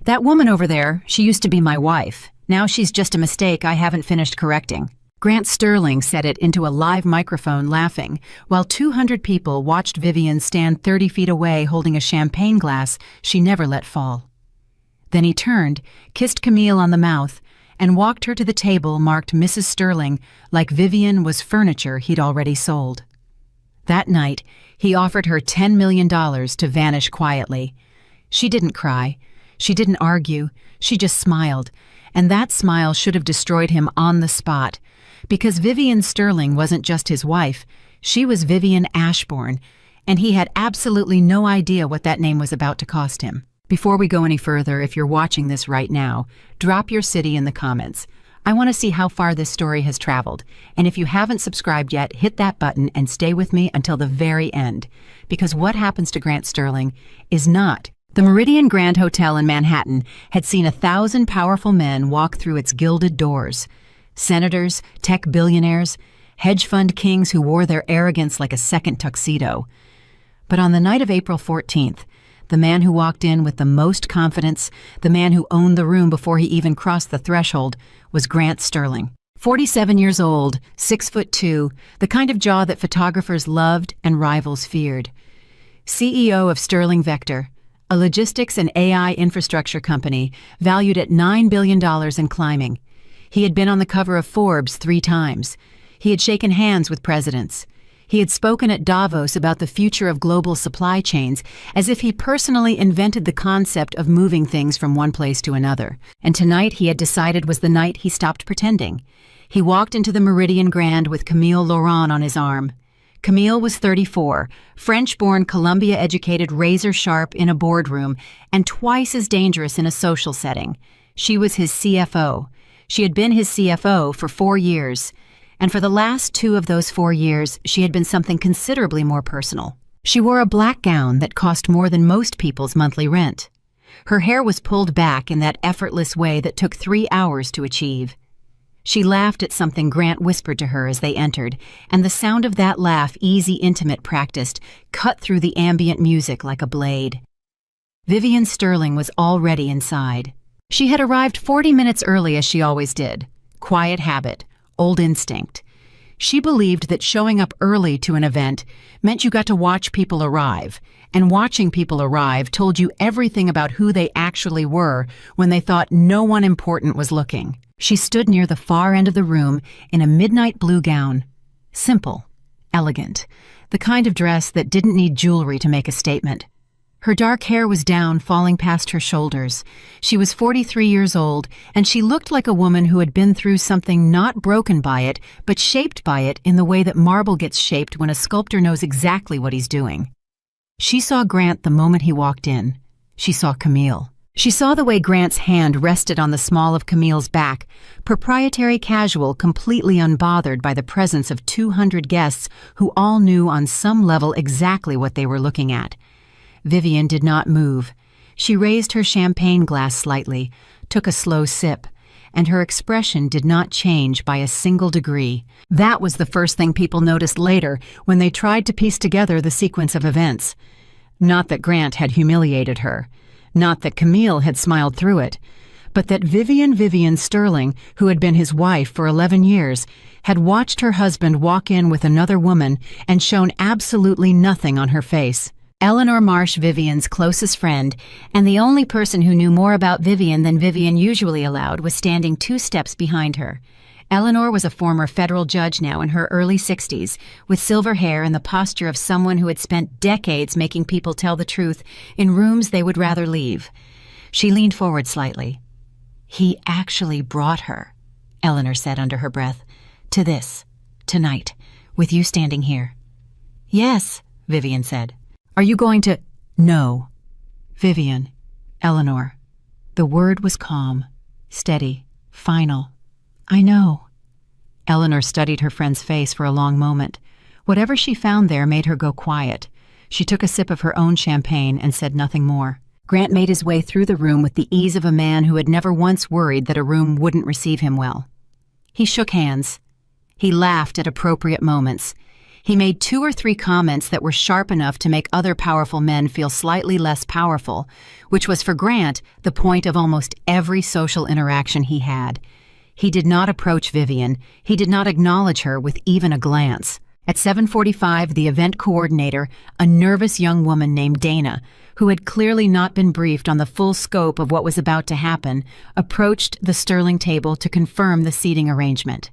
That woman over there, she used to be my wife. Now she's just a mistake I haven't finished correcting." Grant Sterling said it into a live microphone, laughing, while 200 people watched Vivian stand 30 feet away holding a champagne glass she never let fall. Then he turned, kissed Camille on the mouth, and walked her to the table marked Mrs. Sterling, like Vivian was furniture he'd already sold. That night, he offered her $10 million to vanish quietly. She didn't cry. She didn't argue. She just smiled, and that smile should have destroyed him on the spot, because Vivian Sterling wasn't just his wife, she was Vivian Ashbourne, and he had absolutely no idea what that name was about to cost him. Before we go any further, if you're watching this right now, drop your city in the comments. I want to see how far this story has traveled, and if you haven't subscribed yet, hit that button and stay with me until the very end, because what happens to Grant Sterling is not. The Meridian Grand Hotel in Manhattan had seen 1,000 powerful men walk through its gilded doors. Senators, tech billionaires, hedge fund kings who wore their arrogance like a second tuxedo. But on the night of April 14th, the man who walked in with the most confidence, the man who owned the room before he even crossed the threshold, was Grant Sterling. 47 years old, 6'2", the kind of jaw that photographers loved and rivals feared. CEO of Sterling Vector, a logistics and AI infrastructure company valued at $9 billion and climbing. He had been on the cover of Forbes 3 times. He had shaken hands with presidents. He had spoken at Davos about the future of global supply chains, as if he personally invented the concept of moving things from one place to another. And tonight he had decided was the night he stopped pretending. He walked into the Meridian Grand with Camille Laurent on his arm. Camille was 34, French-born, Columbia-educated, razor-sharp in a boardroom, and twice as dangerous in a social setting. She was his CFO. She had been his CFO for 4 years, and for the last 2 of those 4 years, she had been something considerably more personal. She wore a black gown that cost more than most people's monthly rent. Her hair was pulled back in that effortless way that took 3 hours to achieve. She laughed at something Grant whispered to her as they entered, and the sound of that laugh, easy, intimate, practiced, cut through the ambient music like a blade. Vivian Sterling was already inside. She had arrived 40 minutes early, as she always did. Quiet habit, old instinct. She believed that showing up early to an event meant you got to watch people arrive, and watching people arrive told you everything about who they actually were when they thought no one important was looking. She stood near the far end of the room in a midnight blue gown. Simple, elegant, the kind of dress that didn't need jewelry to make a statement. Her dark hair was down, falling past her shoulders. She was 43 years old, and she looked like a woman who had been through something not broken by it, but shaped by it in the way that marble gets shaped when a sculptor knows exactly what he's doing. She saw Grant the moment he walked in. She saw Camille. She saw the way Grant's hand rested on the small of Camille's back, proprietary, casual, completely unbothered by the presence of 200 guests who all knew on some level exactly what they were looking at. Vivian did not move. She raised her champagne glass slightly, took a slow sip, and her expression did not change by a single degree. That was the first thing people noticed later when they tried to piece together the sequence of events. Not that Grant had humiliated her, not that Camille had smiled through it, but that Vivian Sterling, who had been his wife for 11 years, had watched her husband walk in with another woman and shown absolutely nothing on her face. Eleanor Marsh, Vivian's closest friend, and the only person who knew more about Vivian than Vivian usually allowed, was standing 2 steps behind her. Eleanor was a former federal judge now in her early 60s, with silver hair and the posture of someone who had spent decades making people tell the truth in rooms they would rather leave. She leaned forward slightly. "He actually brought her," Eleanor said under her breath, "to this, tonight, with you standing here." "Yes," Vivian said. "Are you going to—" "No." "Vivian, Eleanor." The word was calm, steady, final. "I know." Eleanor studied her friend's face for a long moment. Whatever she found there made her go quiet. She took a sip of her own champagne and said nothing more. Grant made his way through the room with the ease of a man who had never once worried that a room wouldn't receive him well. He shook hands. He laughed at appropriate moments. He made 2 or 3 comments that were sharp enough to make other powerful men feel slightly less powerful, which was for Grant the point of almost every social interaction he had. He did not approach Vivian. He did not acknowledge her with even a glance. At 7:45, the event coordinator, a nervous young woman named Dana, who had clearly not been briefed on the full scope of what was about to happen, approached the Sterling table to confirm the seating arrangement.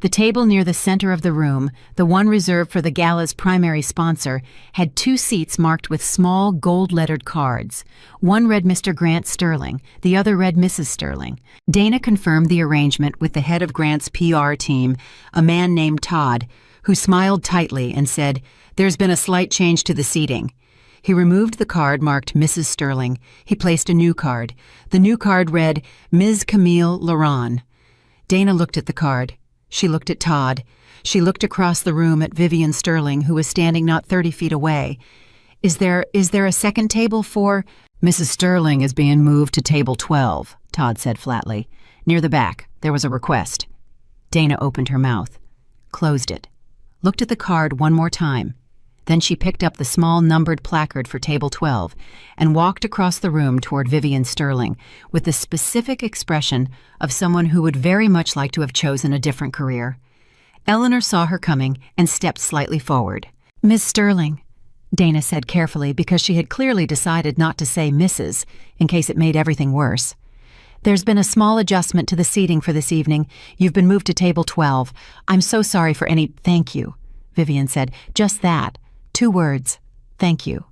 The table near the center of the room, the one reserved for the gala's primary sponsor, had 2 seats marked with small gold-lettered cards. One read Mr. Grant Sterling, the other read Mrs. Sterling. Dana confirmed the arrangement with the head of Grant's PR team, a man named Todd, who smiled tightly and said, "There's been a slight change to the seating." He removed the card marked Mrs. Sterling. He placed a new card. The new card read, Ms. Camille Laurent. Dana looked at the card. She looked at Todd. She looked across the room at Vivian Sterling, who was standing not 30 feet away. Is there a second table for—" "Mrs. Sterling is being moved to table 12, Todd said flatly. "Near the back. There was a request." Dana opened her mouth, closed it, looked at the card one more time. Then she picked up the small numbered placard for table 12 and walked across the room toward Vivian Sterling with the specific expression of someone who would very much like to have chosen a different career. Eleanor saw her coming and stepped slightly forward. "Miss Sterling," Dana said carefully because she had clearly decided not to say Mrs. in case it made everything worse. "There's been a small adjustment to the seating for this evening. You've been moved to table 12. I'm so sorry for any—" "Thank you," Vivian said. "Just that. 2 words. Thank you."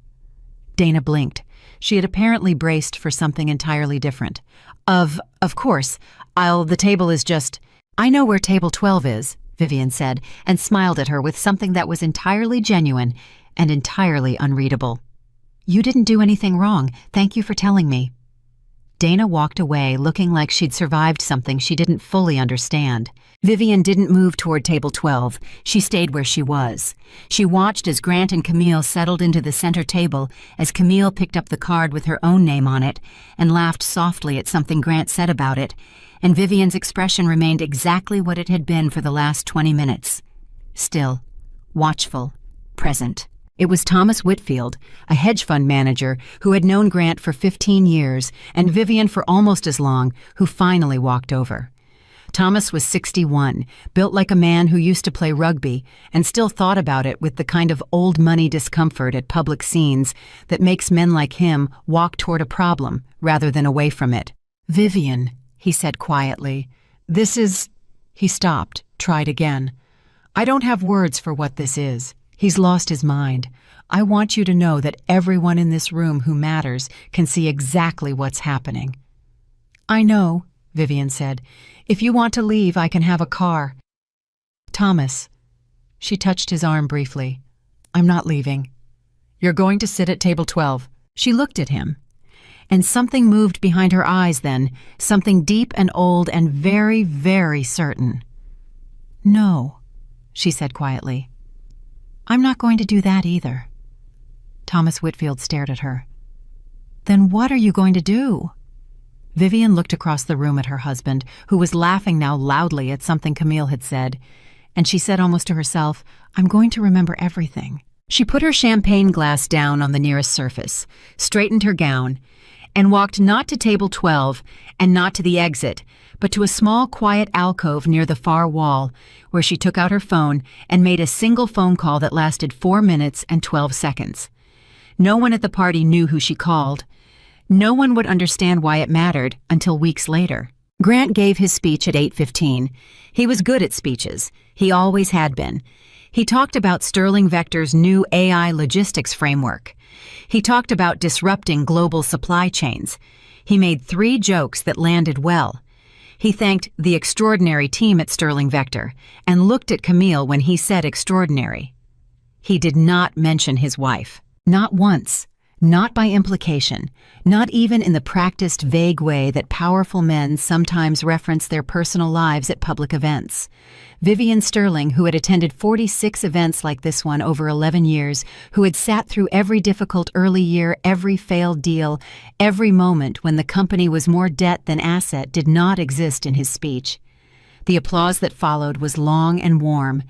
Dana blinked. She had apparently braced for something entirely different. Of course. The table is just—" "I know where table 12 is," Vivian said, and smiled at her with something that was entirely genuine and entirely unreadable. "You didn't do anything wrong. Thank you for telling me." Dana walked away looking like she'd survived something she didn't fully understand. Vivian didn't move toward table 12. She stayed where she was. She watched as Grant and Camille settled into the center table as Camille picked up the card with her own name on it and laughed softly at something Grant said about it, and Vivian's expression remained exactly what it had been for the last 20 minutes. Still, watchful, present. It was Thomas Whitfield, a hedge fund manager who had known Grant for 15 years and Vivian for almost as long, who finally walked over. Thomas was 61, built like a man who used to play rugby and still thought about it with the kind of old money discomfort at public scenes that makes men like him walk toward a problem rather than away from it. "Vivian," he said quietly, "this is—" He stopped, tried again. "I don't have words for what this is. He's lost his mind. I want you to know that everyone in this room who matters can see exactly what's happening." "I know," Vivian said. "If you want to leave, I can have a car." "Thomas." She touched his arm briefly. "I'm not leaving. You're going to sit at table 12. She looked at him. And something moved behind her eyes then, something deep and old and very, very certain. "No," she said quietly. "I'm not going to do that either." Thomas Whitfield stared at her. "Then what are you going to do?" Vivian looked across the room at her husband, who was laughing now loudly at something Camille had said, and she said almost to herself, "I'm going to remember everything." She put her champagne glass down on the nearest surface, straightened her gown, and walked not to table 12 and not to the exit, but to a small quiet alcove near the far wall, where she took out her phone and made a single phone call that lasted 4 minutes and 12 seconds. No one at the party knew who she called. No one would understand why it mattered until weeks later. Grant gave his speech at 8:15. He was good at speeches. He always had been. He talked about Sterling Vector's new AI logistics framework. He talked about disrupting global supply chains. He made 3 jokes that landed well. He thanked the extraordinary team at Sterling Vector and looked at Camille when he said extraordinary. He did not mention his wife. Not once. Not by implication, not even in the practiced vague way that powerful men sometimes reference their personal lives at public events. Vivian Sterling, who had attended 46 events like this one over 11 years, who had sat through every difficult early year, every failed deal, every moment when the company was more debt than asset, did not exist in his speech. The applause that followed was long and warm.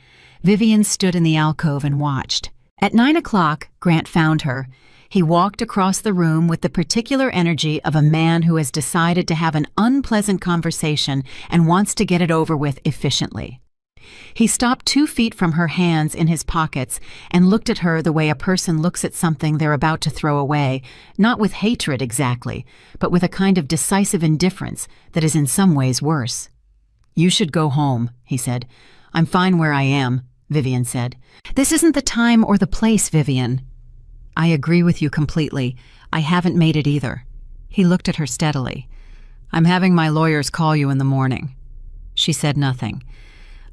Vivian stood in the alcove and watched. At 9 o'clock, Grant found her. He walked across the room with the particular energy of a man who has decided to have an unpleasant conversation and wants to get it over with efficiently. He stopped 2 feet from her, hands in his pockets, and looked at her the way a person looks at something they're about to throw away, not with hatred exactly, but with a kind of decisive indifference that is in some ways worse. "You should go home," he said. "I'm fine where I am," Vivian said. "This isn't the time or the place, Vivian." "I agree with you completely. I haven't made it either." He looked at her steadily. "I'm having my lawyers call you in the morning." She said nothing.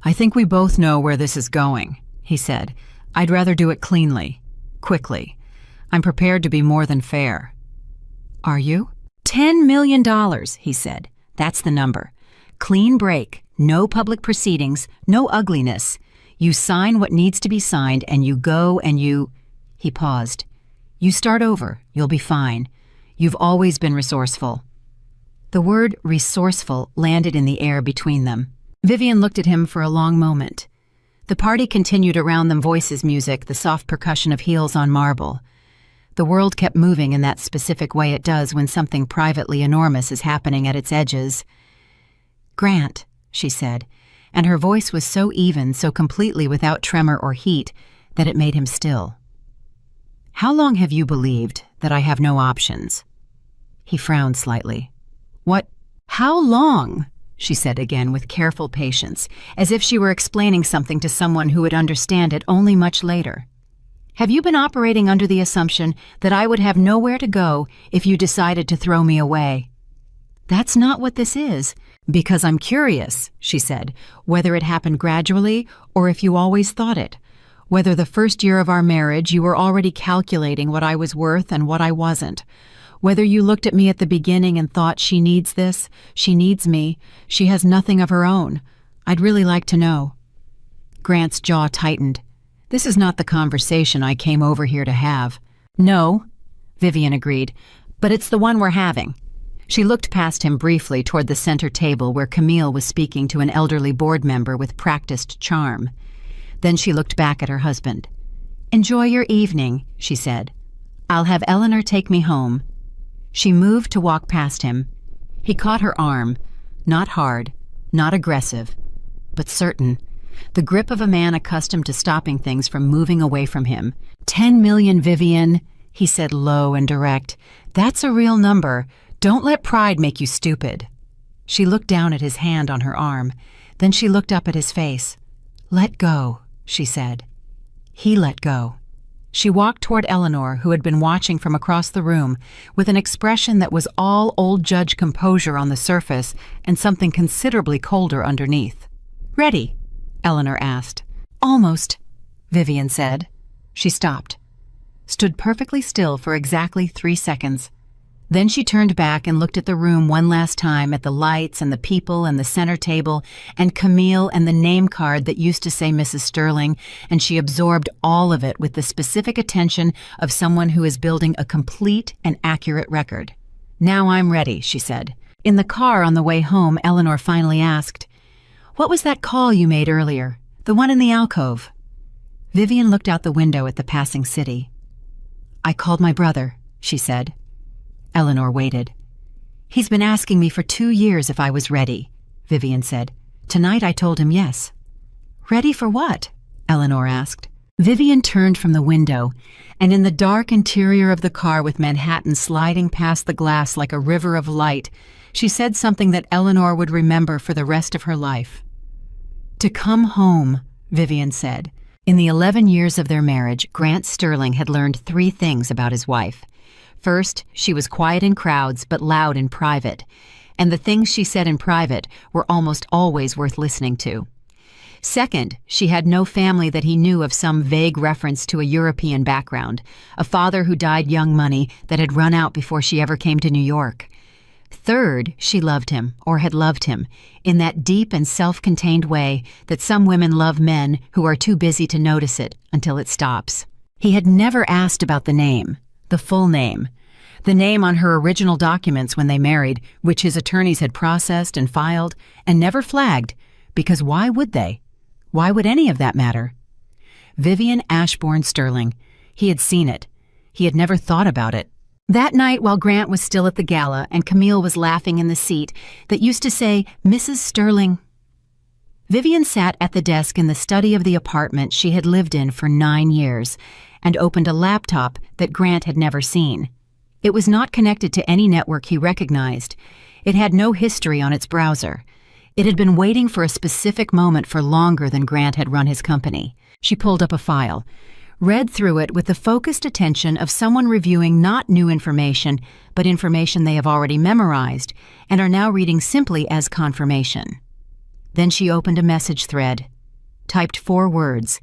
"I think we both know where this is going," he said. "I'd rather do it cleanly, quickly. I'm prepared to be more than fair." "Are you?" $10 million, he said. "That's the number. Clean break, no public proceedings, no ugliness. You sign what needs to be signed and you go and you—" He paused. "You start over. You'll be fine. You've always been resourceful." The word resourceful landed in the air between them. Vivian looked at him for a long moment. The party continued around them, voices, music, the soft percussion of heels on marble. The world kept moving in that specific way it does when something privately enormous is happening at its edges. "Grant," she said, and her voice was so even, so completely without tremor or heat, that it made him still. "How long have you believed that I have no options?" He frowned slightly. "What? How long?" she said again with careful patience, as if she were explaining something to someone who would understand it only much later. "Have you been operating under the assumption that I would have nowhere to go if you decided to throw me away?" "That's not what this is, because I'm curious," she said, "whether it happened gradually or if you always thought it. Whether the first year of our marriage you were already calculating what I was worth and what I wasn't. Whether you looked at me at the beginning and thought, she needs this, she needs me, she has nothing of her own. I'd really like to know." Grant's jaw tightened. "This is not the conversation I came over here to have." "No," Vivian agreed, "but it's the one we're having." She looked past him briefly toward the center table where Camille was speaking to an elderly board member with practiced charm. Then she looked back at her husband. "Enjoy your evening," she said. "I'll have Eleanor take me home." She moved to walk past him. He caught her arm, not hard, not aggressive, but certain, the grip of a man accustomed to stopping things from moving away from him. "10 million, Vivian," he said, low and direct. "That's a real number. Don't let pride make you stupid." She looked down at his hand on her arm. Then she looked up at his face. "Let go," she said. He let go. She walked toward Eleanor, who had been watching from across the room, with an expression that was all old judge composure on the surface and something considerably colder underneath. "Ready?" Eleanor asked. "Almost," Vivian said. She stopped, stood perfectly still for exactly 3 seconds. Then she turned back and looked at the room one last time, at the lights and the people and the center table and Camille and the name card that used to say Mrs. Sterling, and she absorbed all of it with the specific attention of someone who is building a complete and accurate record. "Now I'm ready," she said. In the car on the way home, Eleanor finally asked, "What was that call you made earlier? The one in the alcove?" Vivian looked out the window at the passing city. "I called my brother," she said. Eleanor waited. "He's been asking me for 2 years if I was ready," Vivian said. "Tonight I told him yes." "Ready for what?" Eleanor asked. Vivian turned from the window, and in the dark interior of the car with Manhattan sliding past the glass like a river of light, she said something that Eleanor would remember for the rest of her life. "To come home," Vivian said. In the 11 years of their marriage, Grant Sterling had learned 3 things about his wife. First, she was quiet in crowds but loud in private, and the things she said in private were almost always worth listening to. Second, she had no family that he knew of some vague reference to a European background, a father who died young, money that had run out before she ever came to New York. Third, she loved him, or had loved him, in that deep and self-contained way that some women love men who are too busy to notice it until it stops. He had never asked about the name. The full name. The name on her original documents when they married, which his attorneys had processed and filed, and never flagged, because why would they? Why would any of that matter? Vivian Ashbourne Sterling. He had seen it. He had never thought about it. That night, while Grant was still at the gala and Camille was laughing in the seat that used to say, Mrs. Sterling, Vivian sat at the desk in the study of the apartment she had lived in for 9 years and opened a laptop that Grant had never seen. It was not connected to any network he recognized. It had no history on its browser. It had been waiting for a specific moment for longer than Grant had run his company. She pulled up a file, read through it with the focused attention of someone reviewing not new information, but information they have already memorized and are now reading simply as confirmation. Then she opened a message thread, typed 4 words,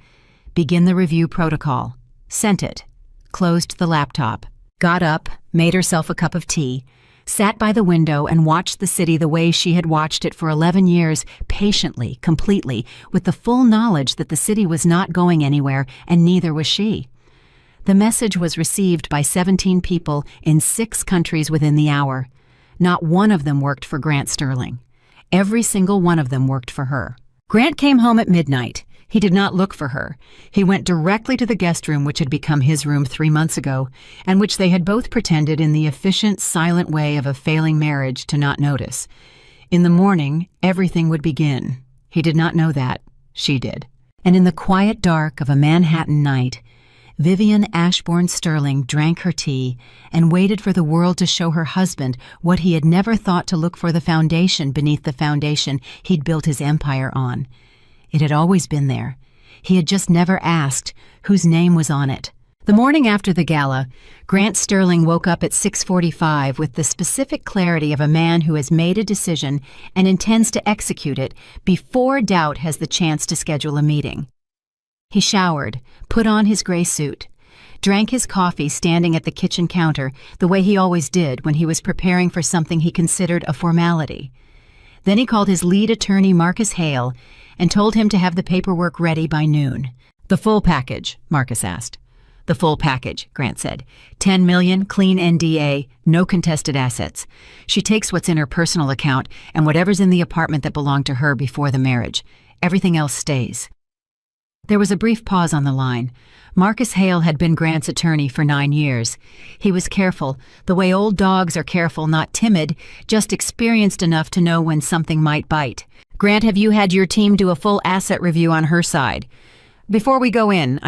begin the review protocol, sent it, closed the laptop, got up, made herself a cup of tea, sat by the window and watched the city the way she had watched it for 11 years, patiently, completely, with the full knowledge that the city was not going anywhere and neither was she. The message was received by 17 people in 6 countries within the hour. Not one of them worked for Grant Sterling. Every single one of them worked for her. Grant came home at midnight. He did not look for her. He went directly to the guest room which had become his room 3 months ago, and which they had both pretended in the efficient, silent way of a failing marriage to not notice. In the morning, everything would begin. He did not know that. She did. And in the quiet dark of a Manhattan night, Vivian Ashbourne Sterling drank her tea and waited for the world to show her husband what he had never thought to look for, the foundation beneath the foundation he'd built his empire on. It had always been there. He had just never asked whose name was on it. The morning after the gala, Grant Sterling woke up at 6:45 with the specific clarity of a man who has made a decision and intends to execute it before doubt has the chance to schedule a meeting. He showered, put on his gray suit, drank his coffee standing at the kitchen counter the way he always did when he was preparing for something he considered a formality. Then he called his lead attorney, Marcus Hale, and told him to have the paperwork ready by noon. The full package, Marcus asked. The full package, Grant said. 10 million, clean NDA, no contested assets. She takes what's in her personal account and whatever's in the apartment that belonged to her before the marriage. Everything else stays. There was a brief pause on the line. Marcus Hale had been Grant's attorney for 9 years. He was careful, the way old dogs are careful, not timid, just experienced enough to know when something might bite. Grant, have you had your team do a full asset review on her side? Before we go in,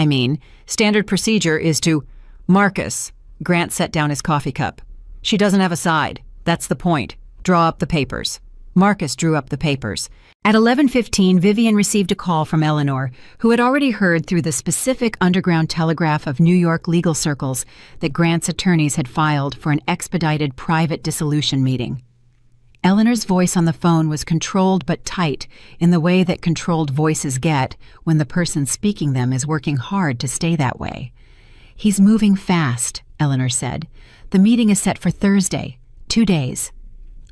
standard procedure is to... Marcus, Grant set down his coffee cup. She doesn't have a side. That's the point. Draw up the papers. Marcus drew up the papers. At 11:15, Vivian received a call from Eleanor, who had already heard through the specific underground telegraph of New York legal circles that Grant's attorneys had filed for an expedited private dissolution meeting. Eleanor's voice on the phone was controlled but tight in the way that controlled voices get when the person speaking them is working hard to stay that way. He's moving fast, Eleanor said. The meeting is set for Thursday, 2 days.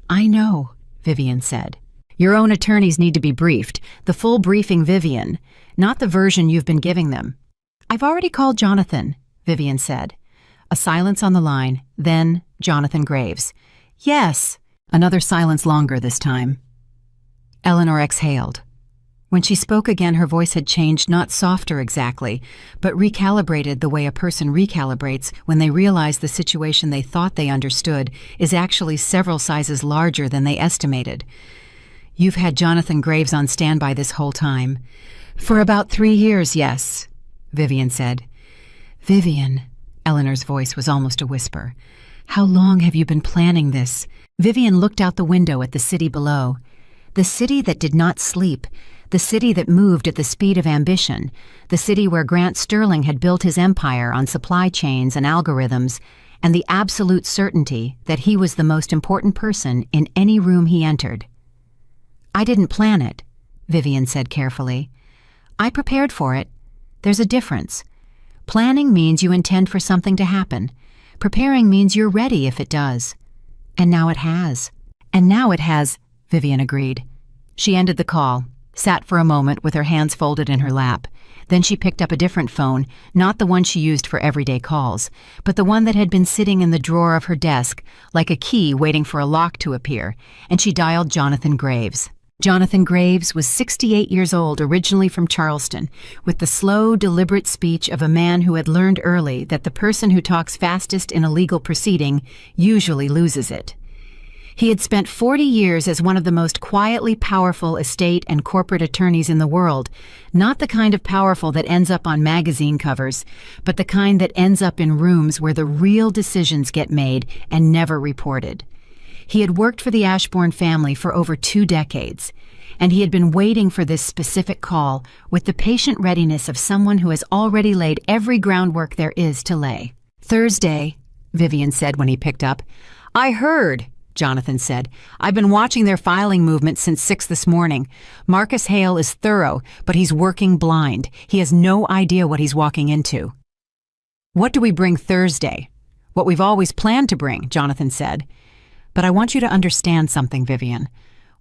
I know, Vivian said. Your own attorneys need to be briefed, the full briefing, Vivian, not the version you've been giving them. I've already called Jonathan, Vivian said. A silence on the line, then Jonathan Graves. Yes. Another silence longer this time. Eleanor exhaled. When she spoke again, her voice had changed, not softer exactly, but recalibrated the way a person recalibrates when they realize the situation they thought they understood is actually several sizes larger than they estimated. You've had Jonathan Graves on standby this whole time. For about 3 years, yes, Vivian said. Vivian, Eleanor's voice was almost a whisper. How long have you been planning this? Vivian looked out the window at the city below. The city that did not sleep, the city that moved at the speed of ambition, the city where Grant Sterling had built his empire on supply chains and algorithms, and the absolute certainty that he was the most important person in any room he entered. I didn't plan it, Vivian said carefully. I prepared for it. There's a difference. Planning means you intend for something to happen. Preparing means you're ready if it does. And now it has. And now it has, Vivian agreed. She ended the call, sat for a moment with her hands folded in her lap. Then she picked up a different phone, not the one she used for everyday calls, but the one that had been sitting in the drawer of her desk, like a key waiting for a lock to appear, and she dialed Jonathan Graves. Jonathan Graves was 68 years old, originally from Charleston, with the slow, deliberate speech of a man who had learned early that the person who talks fastest in a legal proceeding usually loses it. He had spent 40 years as one of the most quietly powerful estate and corporate attorneys in the world, not the kind of powerful that ends up on magazine covers, but the kind that ends up in rooms where the real decisions get made and never reported. He had worked for the Ashbourne family for over 2 decades, and he had been waiting for this specific call with the patient readiness of someone who has already laid every groundwork there is to lay. "Thursday," Vivian said when he picked up. "I heard," Jonathan said. "I've been watching their filing movement since 6 this morning. Marcus Hale is thorough, but he's working blind. He has no idea what he's walking into." "What do we bring Thursday?" "What we've always planned to bring," Jonathan said. "But I want you to understand something, Vivian.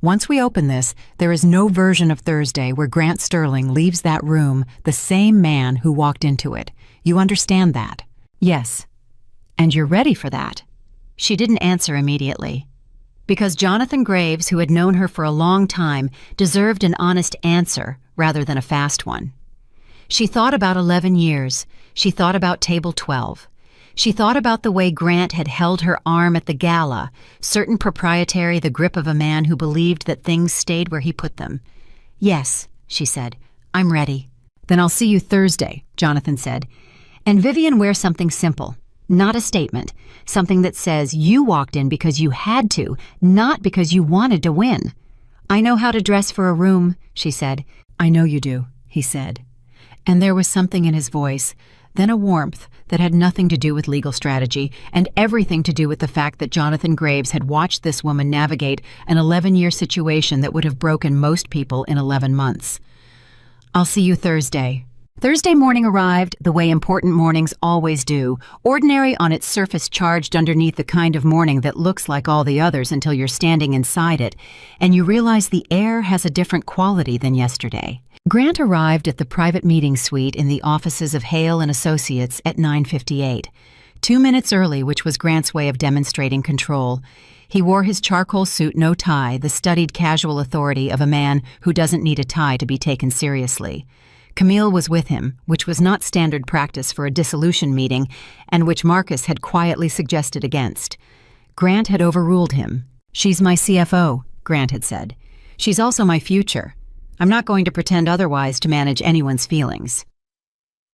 Once we open this, there is no version of Thursday where Grant Sterling leaves that room the same man who walked into it. You understand that?" "Yes." "And you're ready for that?" She didn't answer immediately. Because Jonathan Graves, who had known her for a long time, deserved an honest answer rather than a fast one. She thought about 11 years. She thought about Table 12. She thought about the way Grant had held her arm at the gala, certain proprietary, the grip of a man who believed that things stayed where he put them. "Yes," she said, "I'm ready." "Then I'll see you Thursday," Jonathan said. "And Vivian, wear something simple, not a statement, something that says you walked in because you had to, not because you wanted to win." "I know how to dress for a room," she said. "I know you do," he said. And there was something in his voice, then a warmth that had nothing to do with legal strategy and everything to do with the fact that Jonathan Graves had watched this woman navigate an 11-year situation that would have broken most people in 11 months. "I'll see you Thursday." Thursday morning arrived the way important mornings always do, ordinary on its surface, charged underneath the kind of morning that looks like all the others until you're standing inside it, and you realize the air has a different quality than yesterday. Grant arrived at the private meeting suite in the offices of Hale and Associates at 9:58, 2 minutes early, which was Grant's way of demonstrating control. He wore his charcoal suit, no tie, the studied casual authority of a man who doesn't need a tie to be taken seriously. Camille was with him, which was not standard practice for a dissolution meeting, and which Marcus had quietly suggested against. Grant had overruled him. "She's my CFO," Grant had said. "She's also my future. I'm not going to pretend otherwise to manage anyone's feelings."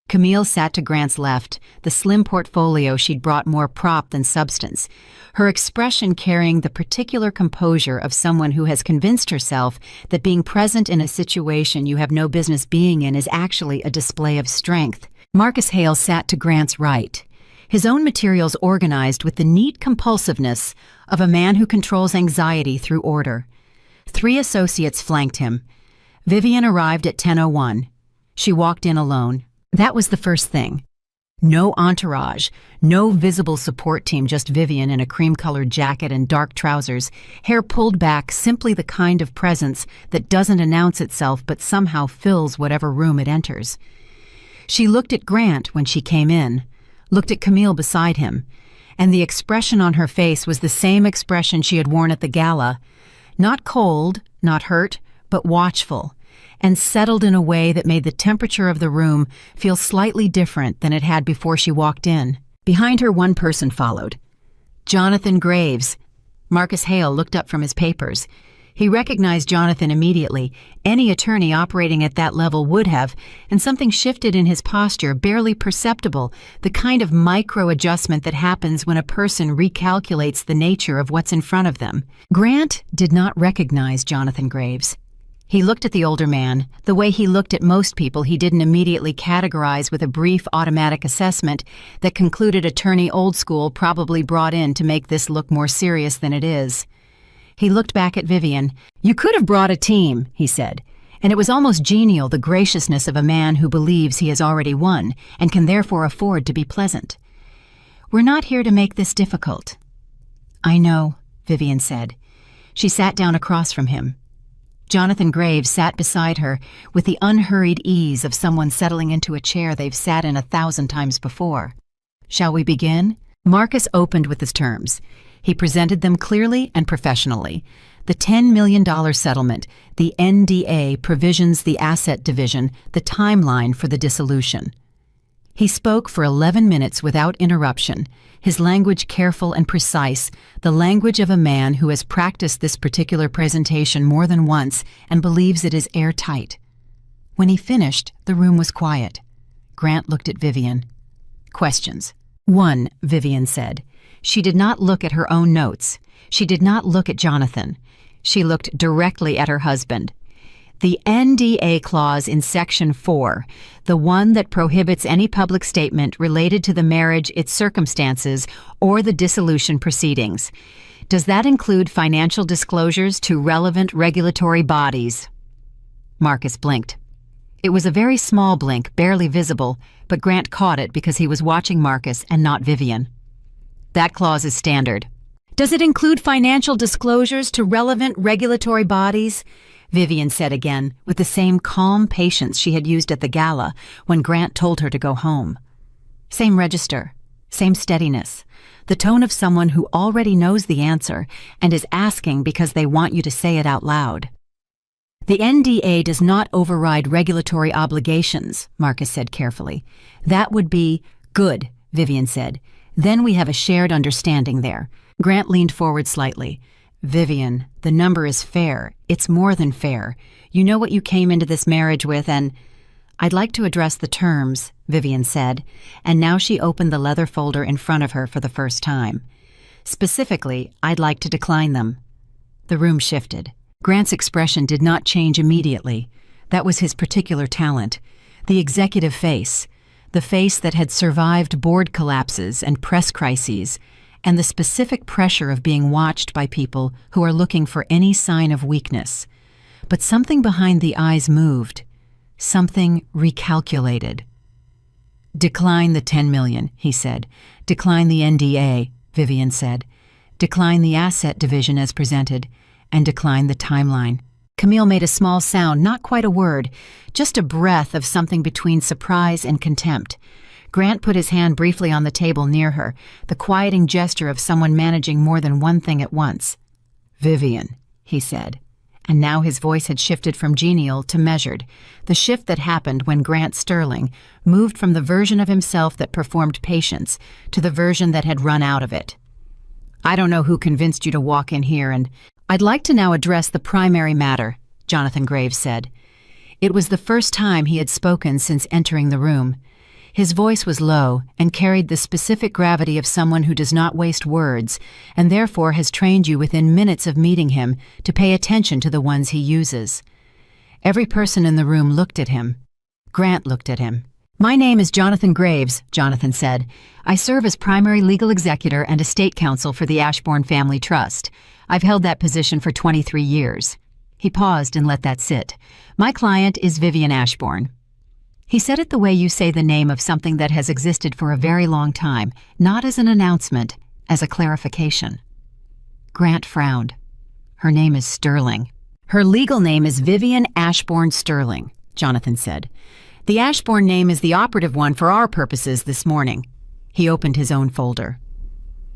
Camille sat to Grant's left, the slim portfolio she'd brought more prop than substance, her expression carrying the particular composure of someone who has convinced herself that being present in a situation you have no business being in is actually a display of strength. Marcus Hale sat to Grant's right, his own materials organized with the neat compulsiveness of a man who controls anxiety through order. 3 associates flanked him. Vivian arrived at 10:01. She walked in alone. That was the first thing. No entourage, no visible support team, just Vivian in a cream-colored jacket and dark trousers, hair pulled back, simply the kind of presence that doesn't announce itself but somehow fills whatever room it enters. She looked at Grant when she came in, looked at Camille beside him, and the expression on her face was the same expression she had worn at the gala. Not cold, not hurt, but watchful, and settled in a way that made the temperature of the room feel slightly different than it had before she walked in. Behind her, one person followed. Jonathan Graves. Marcus Hale looked up from his papers. He recognized Jonathan immediately. Any attorney operating at that level would have, and something shifted in his posture, barely perceptible, the kind of micro-adjustment that happens when a person recalculates the nature of what's in front of them. Grant did not recognize Jonathan Graves. He looked at the older man, the way he looked at most people he didn't immediately categorize with a brief automatic assessment that concluded attorney old school, probably brought in to make this look more serious than it is. He looked back at Vivian. "You could have brought a team," he said, and it was almost genial, the graciousness of a man who believes he has already won and can therefore afford to be pleasant. "We're not here to make this difficult." "I know," Vivian said. She sat down across from him. Jonathan Graves sat beside her with the unhurried ease of someone settling into a chair they've sat in 1,000 times before. "Shall we begin?" Marcus opened with his terms. He presented them clearly and professionally. The $10 million settlement, the NDA, provisions the asset division, the timeline for the dissolution. He spoke for 11 minutes without interruption, his language careful and precise, the language of a man who has practiced this particular presentation more than once and believes it is airtight. When he finished, the room was quiet. Grant looked at Vivian. Questions. 1, Vivian said. She did not look at her own notes. She did not look at Jonathan. She looked directly at her husband. The NDA clause in Section 4, the one that prohibits any public statement related to the marriage, its circumstances, or the dissolution proceedings. Does that include financial disclosures to relevant regulatory bodies? Marcus blinked. It was a very small blink, barely visible, but Grant caught it because he was watching Marcus and not Vivian. That clause is standard. Does it include financial disclosures to relevant regulatory bodies? Vivian said again, with the same calm patience she had used at the gala when Grant told her to go home. Same register, same steadiness, the tone of someone who already knows the answer and is asking because they want you to say it out loud. The NDA does not override regulatory obligations, Marcus said carefully. That would be good, Vivian said. Then we have a shared understanding there. Grant leaned forward slightly. Vivian, the number is fair. It's more than fair. You know what you came into this marriage with, and I'd like to address the terms, Vivian said, and now she opened the leather folder in front of her for the first time. Specifically, I'd like to decline them. The room shifted. Grant's expression did not change immediately. That was his particular talent. The executive face, the face that had survived board collapses and press crises, and the specific pressure of being watched by people who are looking for any sign of weakness. But something behind the eyes moved. Something recalculated. Decline the $10 million, he said. Decline the NDA, Vivian said. Decline the asset division as presented, and decline the timeline. Camille made a small sound, not quite a word, just a breath of something between surprise and contempt. Grant put his hand briefly on the table near her, the quieting gesture of someone managing more than one thing at once. Vivian, he said, and now his voice had shifted from genial to measured, the shift that happened when Grant Sterling moved from the version of himself that performed patience to the version that had run out of it. I don't know who convinced you to walk in here, and I'd like to now address the primary matter, Jonathan Graves said. It was the first time he had spoken since entering the room. His voice was low and carried the specific gravity of someone who does not waste words and therefore has trained you within minutes of meeting him to pay attention to the ones he uses. Every person in the room looked at him. Grant looked at him. My name is Jonathan Graves, Jonathan said. I serve as primary legal executor and estate counsel for the Ashbourne Family Trust. I've held that position for 23 years. He paused and let that sit. My client is Vivian Ashbourne. He said it the way you say the name of something that has existed for a very long time, not as an announcement, as a clarification. Grant frowned. Her name is Sterling. Her legal name is Vivian Ashbourne Sterling, Jonathan said. The Ashbourne name is the operative one for our purposes this morning. He opened his own folder.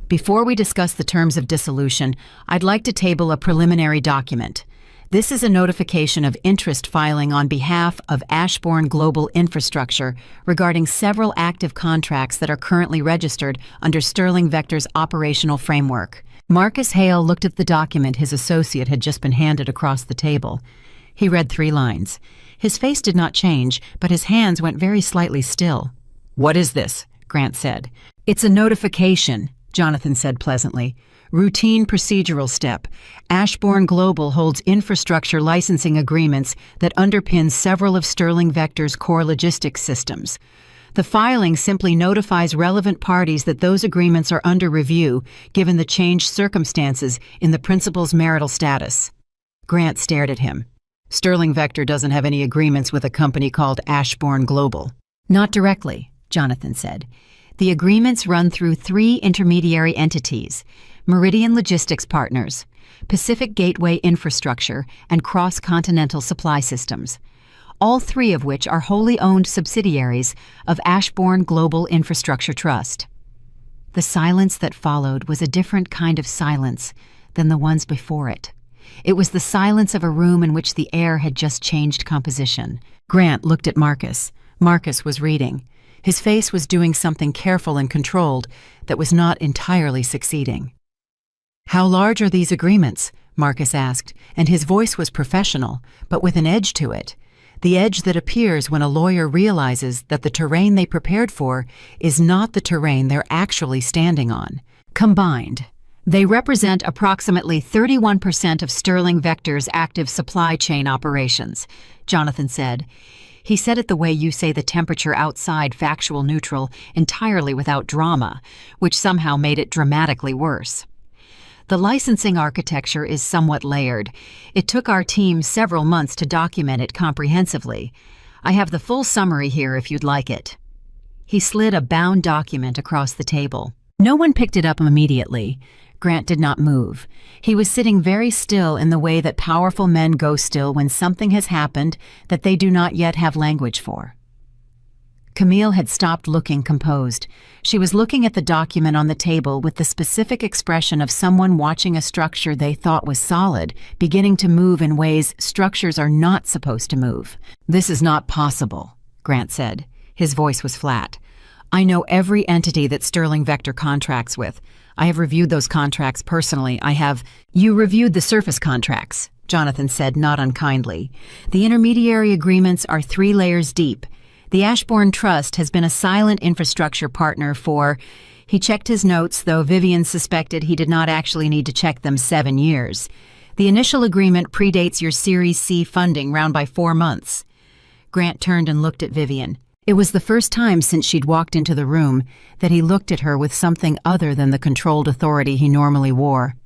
Before we discuss the terms of dissolution, I'd like to table a preliminary document. This is a notification of interest filing on behalf of Ashbourne Global Infrastructure regarding several active contracts that are currently registered under Sterling Vector's operational framework. Marcus Hale looked at the document his associate had just been handed across the table. He read 3 lines. His face did not change, but his hands went very slightly still. What is this? Grant said. It's a notification, Jonathan said pleasantly. Routine procedural step. Ashbourne Global holds infrastructure licensing agreements that underpin several of Sterling Vector's core logistics systems. The filing simply notifies relevant parties that those agreements are under review, given the changed circumstances in the principal's marital status. Grant stared at him. Sterling Vector doesn't have any agreements with a company called Ashbourne Global. Not directly, Jonathan said. The agreements run through 3 intermediary entities, Meridian Logistics Partners, Pacific Gateway Infrastructure, and Cross-Continental Supply Systems, all 3 of which are wholly owned subsidiaries of Ashbourne Global Infrastructure Trust. The silence that followed was a different kind of silence than the ones before it. It was the silence of a room in which the air had just changed composition. Grant looked at Marcus. Marcus was reading. His face was doing something careful and controlled that was not entirely succeeding. "How large are these agreements?" Marcus asked, and his voice was professional, but with an edge to it. The edge that appears when a lawyer realizes that the terrain they prepared for is not the terrain they're actually standing on. Combined, they represent approximately 31% of Sterling Vector's active supply chain operations, Jonathan said. He said it the way you say the temperature outside, factual neutral, entirely without drama, which somehow made it dramatically worse. The licensing architecture is somewhat layered. It took our team several months to document it comprehensively. I have the full summary here if you'd like it. He slid a bound document across the table. No one picked it up immediately. Grant did not move. He was sitting very still in the way that powerful men go still when something has happened that they do not yet have language for. Camille had stopped looking composed. She was looking at the document on the table with the specific expression of someone watching a structure they thought was solid, beginning to move in ways structures are not supposed to move. "This is not possible," Grant said. His voice was flat. "I know every entity that Sterling Vector contracts with. I have reviewed those contracts personally. You reviewed the surface contracts," Jonathan said, not unkindly. "The intermediary agreements are 3 layers deep. The Ashbourne Trust has been a silent infrastructure partner for—" He checked his notes, though Vivian suspected he did not actually need to check them 7 years. "The initial agreement predates your Series C funding round by 4 months. Grant turned and looked at Vivian. It was the first time since she'd walked into the room that he looked at her with something other than the controlled authority he normally wore.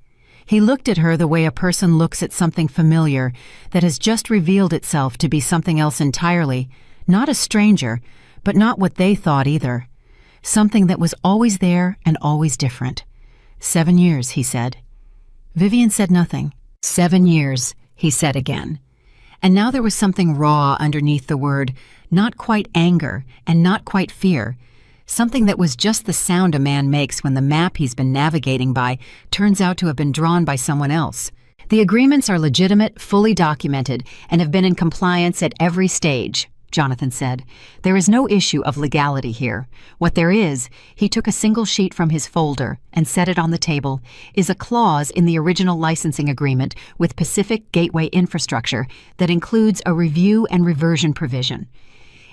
He looked at her the way a person looks at something familiar that has just revealed itself to be something else entirely. Not a stranger, but not what they thought either. Something that was always there and always different. 7 years, he said. Vivian said nothing. 7 years, he said again. And now there was something raw underneath the word, not quite anger and not quite fear. Something that was just the sound a man makes when the map he's been navigating by turns out to have been drawn by someone else. The agreements are legitimate, fully documented, and have been in compliance at every stage, Jonathan said. There is no issue of legality here. What there is, he took a single sheet from his folder and set it on the table, is a clause in the original licensing agreement with Pacific Gateway Infrastructure that includes a review and reversion provision.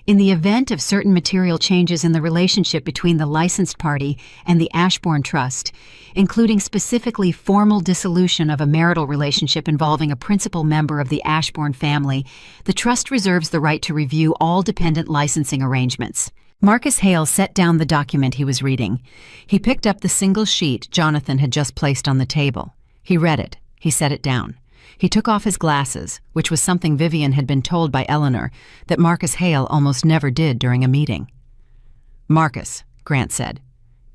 In the event of certain material changes in the relationship between the licensed party and the Ashbourne Trust, including specifically formal dissolution of a marital relationship involving a principal member of the Ashbourne family, the trust reserves the right to review all dependent licensing arrangements. Marcus Hale set down the document he was reading. He picked up the single sheet Jonathan had just placed on the table. He read it. He set it down. He took off his glasses, which was something Vivian had been told by Eleanor that Marcus Hale almost never did during a meeting. "Marcus," Grant said.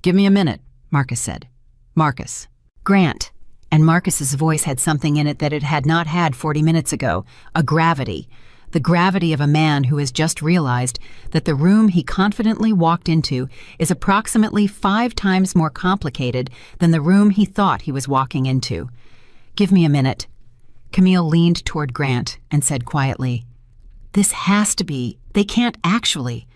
"Give me a minute," Marcus said. "Marcus." "Grant." And Marcus's voice had something in it that it had not had 40 minutes ago, a gravity. The gravity of a man who has just realized that the room he confidently walked into is approximately 5 times more complicated than the room he thought he was walking into. "Give me a minute." Camille leaned toward Grant and said quietly, "This has to be, they can't actually."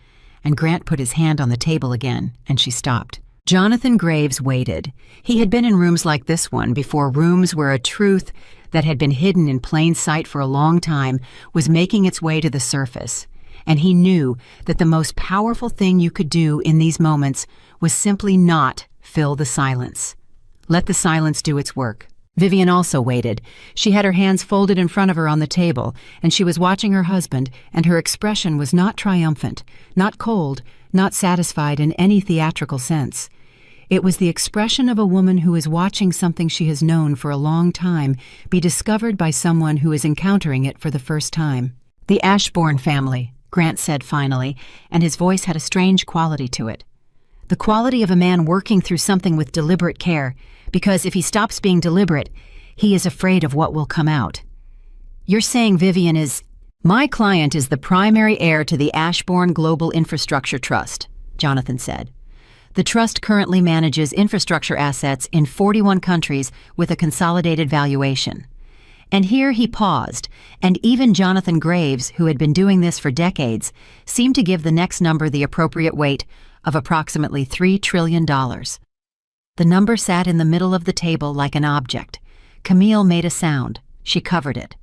And Grant put his hand on the table again, and she stopped. Jonathan Graves waited. He had been in rooms like this one before, rooms where a truth that had been hidden in plain sight for a long time was making its way to the surface. And he knew that the most powerful thing you could do in these moments was simply not fill the silence. Let the silence do its work. Vivian also waited. She had her hands folded in front of her on the table, and she was watching her husband, and her expression was not triumphant, not cold, not satisfied in any theatrical sense. It was the expression of a woman who is watching something she has known for a long time be discovered by someone who is encountering it for the first time. "The Ashbourne family," Grant said finally, and his voice had a strange quality to it. The quality of a man working through something with deliberate care, because if he stops being deliberate, he is afraid of what will come out. "You're saying Vivian is—" "My client is the primary heir to the Ashbourne Global Infrastructure Trust," Jonathan said. "The trust currently manages infrastructure assets in 41 countries with a consolidated valuation. And here he paused, and even Jonathan Graves, who had been doing this for decades, seemed to give the next number the appropriate weight of approximately $3 trillion. The number sat in the middle of the table like an object. Camille made a sound. She covered it.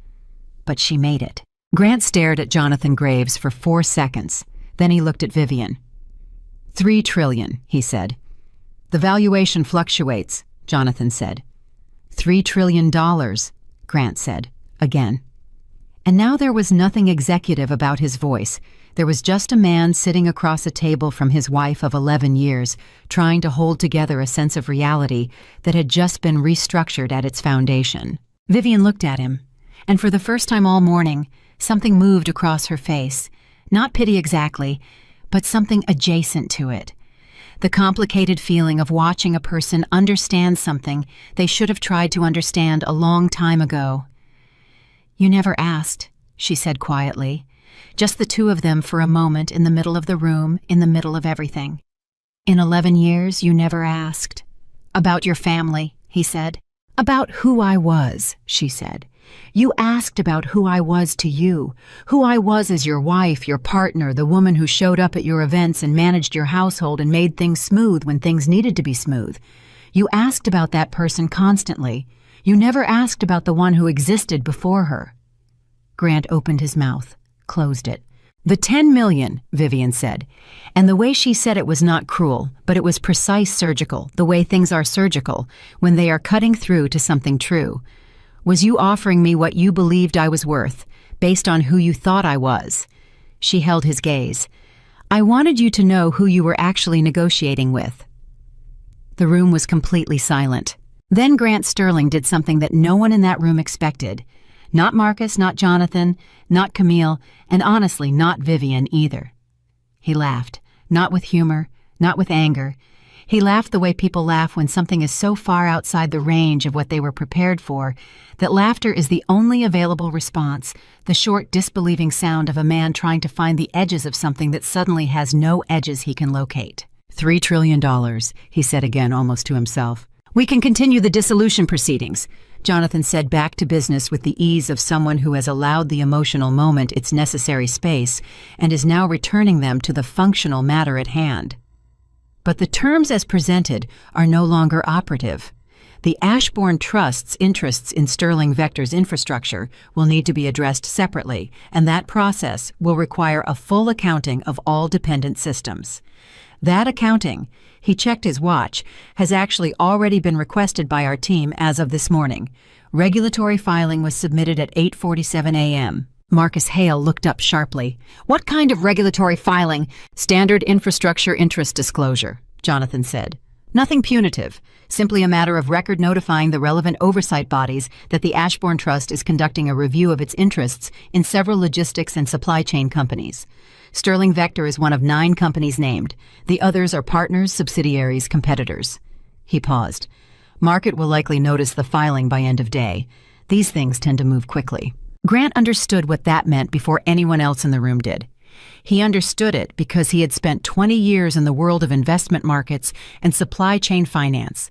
But she made it. Grant stared at Jonathan Graves for 4 seconds. Then he looked at Vivian. $3 trillion, he said. The valuation fluctuates, Jonathan said. $3 trillion, Grant said, again. And now there was nothing executive about his voice. There was just a man sitting across a table from his wife of 11 years, trying to hold together a sense of reality that had just been restructured at its foundation. Vivian looked at him, and for the first time all morning, something moved across her face. Not pity exactly, but something adjacent to it. The complicated feeling of watching a person understand something they should have tried to understand a long time ago. "You never asked," she said quietly. Just the two of them for a moment in the middle of the room, in the middle of everything. "In 11 years, you never asked." "About your family," he said. "About who I was," she said. "You asked about who I was to you, who I was as your wife, your partner, the woman who showed up at your events and managed your household and made things smooth when things needed to be smooth. You asked about that person constantly. You never asked about the one who existed before her." Grant opened his mouth, closed it. "The 10 million, Vivian said. And the way she said it was not cruel, but it was precise, surgical, the way things are surgical, when they are cutting through to something true. Was you offering me what you believed I was worth, based on who you thought I was?" She held his gaze. "I wanted you to know who you were actually negotiating with." The room was completely silent. Then Grant Sterling did something that no one in that room expected. Not Marcus, not Jonathan, not Camille, and honestly, not Vivian either. He laughed, not with humor, not with anger. He laughed the way people laugh when something is so far outside the range of what they were prepared for that laughter is the only available response, the short, disbelieving sound of a man trying to find the edges of something that suddenly has no edges he can locate. $3 trillion, he said again, almost to himself. "We can continue the dissolution proceedings," Jonathan said, back to business with the ease of someone who has allowed the emotional moment its necessary space and is now returning them to the functional matter at hand. But the terms as presented are no longer operative. The Ashbourne Trust's interests in Sterling Vector's infrastructure will need to be addressed separately, and that process will require a full accounting of all dependent systems. That accounting, he checked his watch, has actually already been requested by our team as of this morning. Regulatory filing was submitted at 8:47 a.m. Marcus Hale looked up sharply. "What kind of regulatory filing?" "Standard infrastructure interest disclosure," Jonathan said. "Nothing punitive, simply a matter of record notifying the relevant oversight bodies that the Ashbourne Trust is conducting a review of its interests in several logistics and supply chain companies. Sterling Vector is one of 9 companies named. The others are partners, subsidiaries, competitors." He paused. "Market will likely notice the filing by end of day. These things tend to move quickly." Grant understood what that meant before anyone else in the room did. He understood it because he had spent 20 years in the world of investment markets and supply chain finance.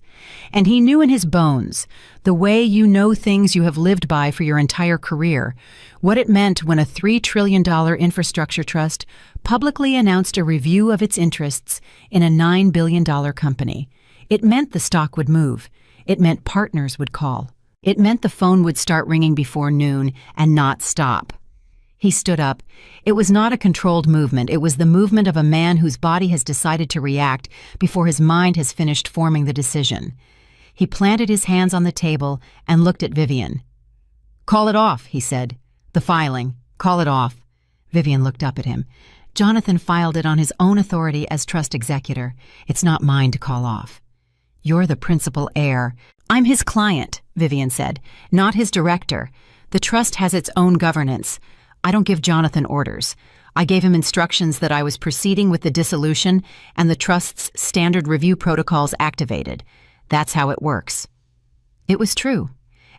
And he knew in his bones, the way you know things you have lived by for your entire career, what it meant when a $3 trillion infrastructure trust publicly announced a review of its interests in a $9 billion company. It meant the stock would move. It meant partners would call. It meant the phone would start ringing before noon and not stop. He stood up. It was not a controlled movement. It was the movement of a man whose body has decided to react before his mind has finished forming the decision. He planted his hands on the table and looked at Vivian. "Call it off," he said. "The filing. Call it off." Vivian looked up at him. "Jonathan filed it on his own authority as trust executor. It's not mine to call off." "You're the principal heir." "I'm his client," Vivian said, "not his director. The trust has its own governance. I don't give Jonathan orders. I gave him instructions that I was proceeding with the dissolution and the trust's standard review protocols activated. That's how it works." It was true.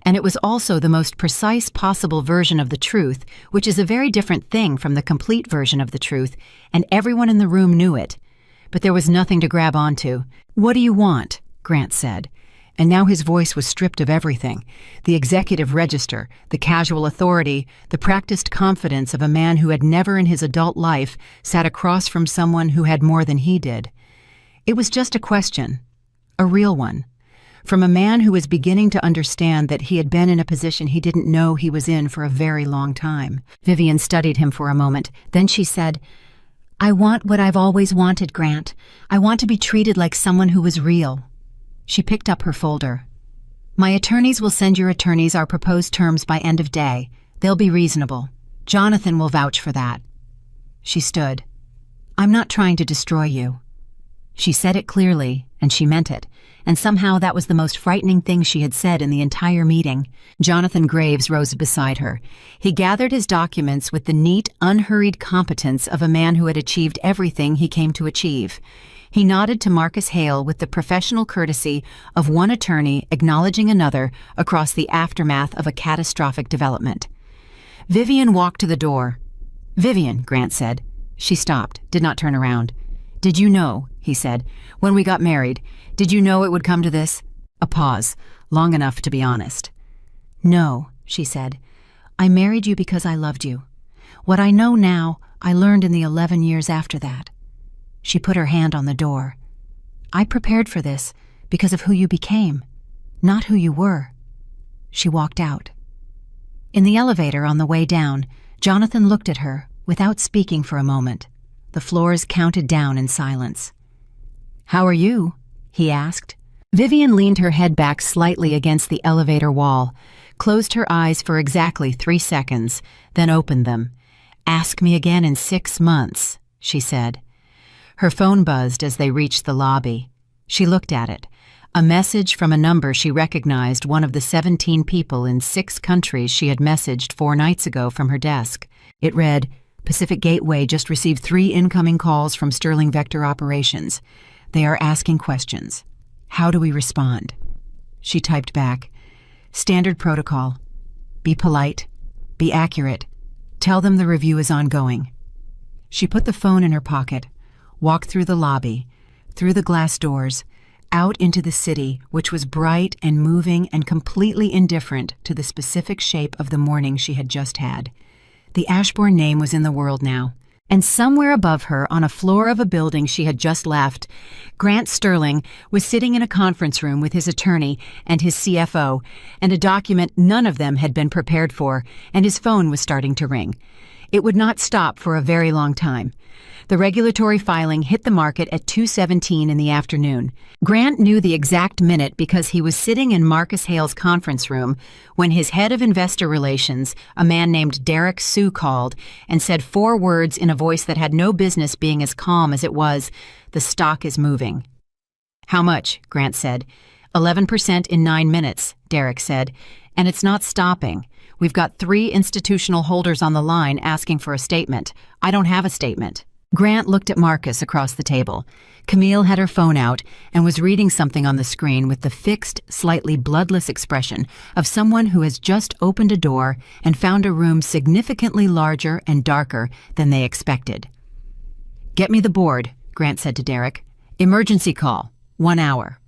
And it was also the most precise possible version of the truth, which is a very different thing from the complete version of the truth, and everyone in the room knew it. But there was nothing to grab onto. "What do you want?" Grant said. And now his voice was stripped of everything: the executive register, the casual authority, the practiced confidence of a man who had never in his adult life sat across from someone who had more than he did. It was just a question, a real one, from a man who was beginning to understand that he had been in a position he didn't know he was in for a very long time. Vivian studied him for a moment. Then she said, "I want what I've always wanted, Grant. I want to be treated like someone who was real." She picked up her folder. "My attorneys will send your attorneys our proposed terms by end of day. They'll be reasonable. Jonathan will vouch for that." She stood. "I'm not trying to destroy you." She said it clearly, and she meant it, and somehow that was the most frightening thing she had said in the entire meeting. Jonathan Graves rose beside her. He gathered his documents with the neat, unhurried competence of a man who had achieved everything he came to achieve. He nodded to Marcus Hale with the professional courtesy of one attorney acknowledging another across the aftermath of a catastrophic development. Vivian walked to the door. "Vivian," Grant said. She stopped, did not turn around. "Did you know," he said, "when we got married, did you know it would come to this?" A pause, long enough to be honest. "No," she said. "I married you because I loved you. What I know now, I learned in the 11 years after that." She put her hand on the door. "I prepared for this because of who you became, not who you were." She walked out. In the elevator on the way down, Jonathan looked at her without speaking for a moment. The floors counted down in silence. "How are you?" he asked. Vivian leaned her head back slightly against the elevator wall, closed her eyes for exactly 3 seconds, then opened them. "Ask me again in 6 months," she said. Her phone buzzed as they reached the lobby. She looked at it. A message from a number she recognized, one of the 17 people in 6 countries she had messaged 4 nights ago from her desk. It read, "Pacific Gateway just received 3 incoming calls from Sterling Vector Operations. They are asking questions. How do we respond?" She typed back, "Standard protocol. Be polite. Be accurate. Tell them the review is ongoing." She put the phone in her pocket, walked through the lobby, through the glass doors, out into the city, which was bright and moving and completely indifferent to the specific shape of the morning she had just had. The Ashbourne name was in the world now, and somewhere above her, on a floor of a building she had just left, Grant Sterling was sitting in a conference room with his attorney and his CFO, and a document none of them had been prepared for, and his phone was starting to ring. It would not stop for a very long time. The regulatory filing hit the market at 2:17 in the afternoon. Grant knew the exact minute because he was sitting in Marcus Hale's conference room when his head of investor relations, a man named Derek Sue, called and said 4 words in a voice that had no business being as calm as it was: "The stock is moving." "How much?" Grant said. 11% in 9 minutes, Derek said, "and it's not stopping. We've got 3 institutional holders on the line asking for a statement. I don't have a statement." Grant looked at Marcus across the table. Camille had her phone out and was reading something on the screen with the fixed, slightly bloodless expression of someone who has just opened a door and found a room significantly larger and darker than they expected. "Get me the board," Grant said to Derek. "Emergency call. 1 hour."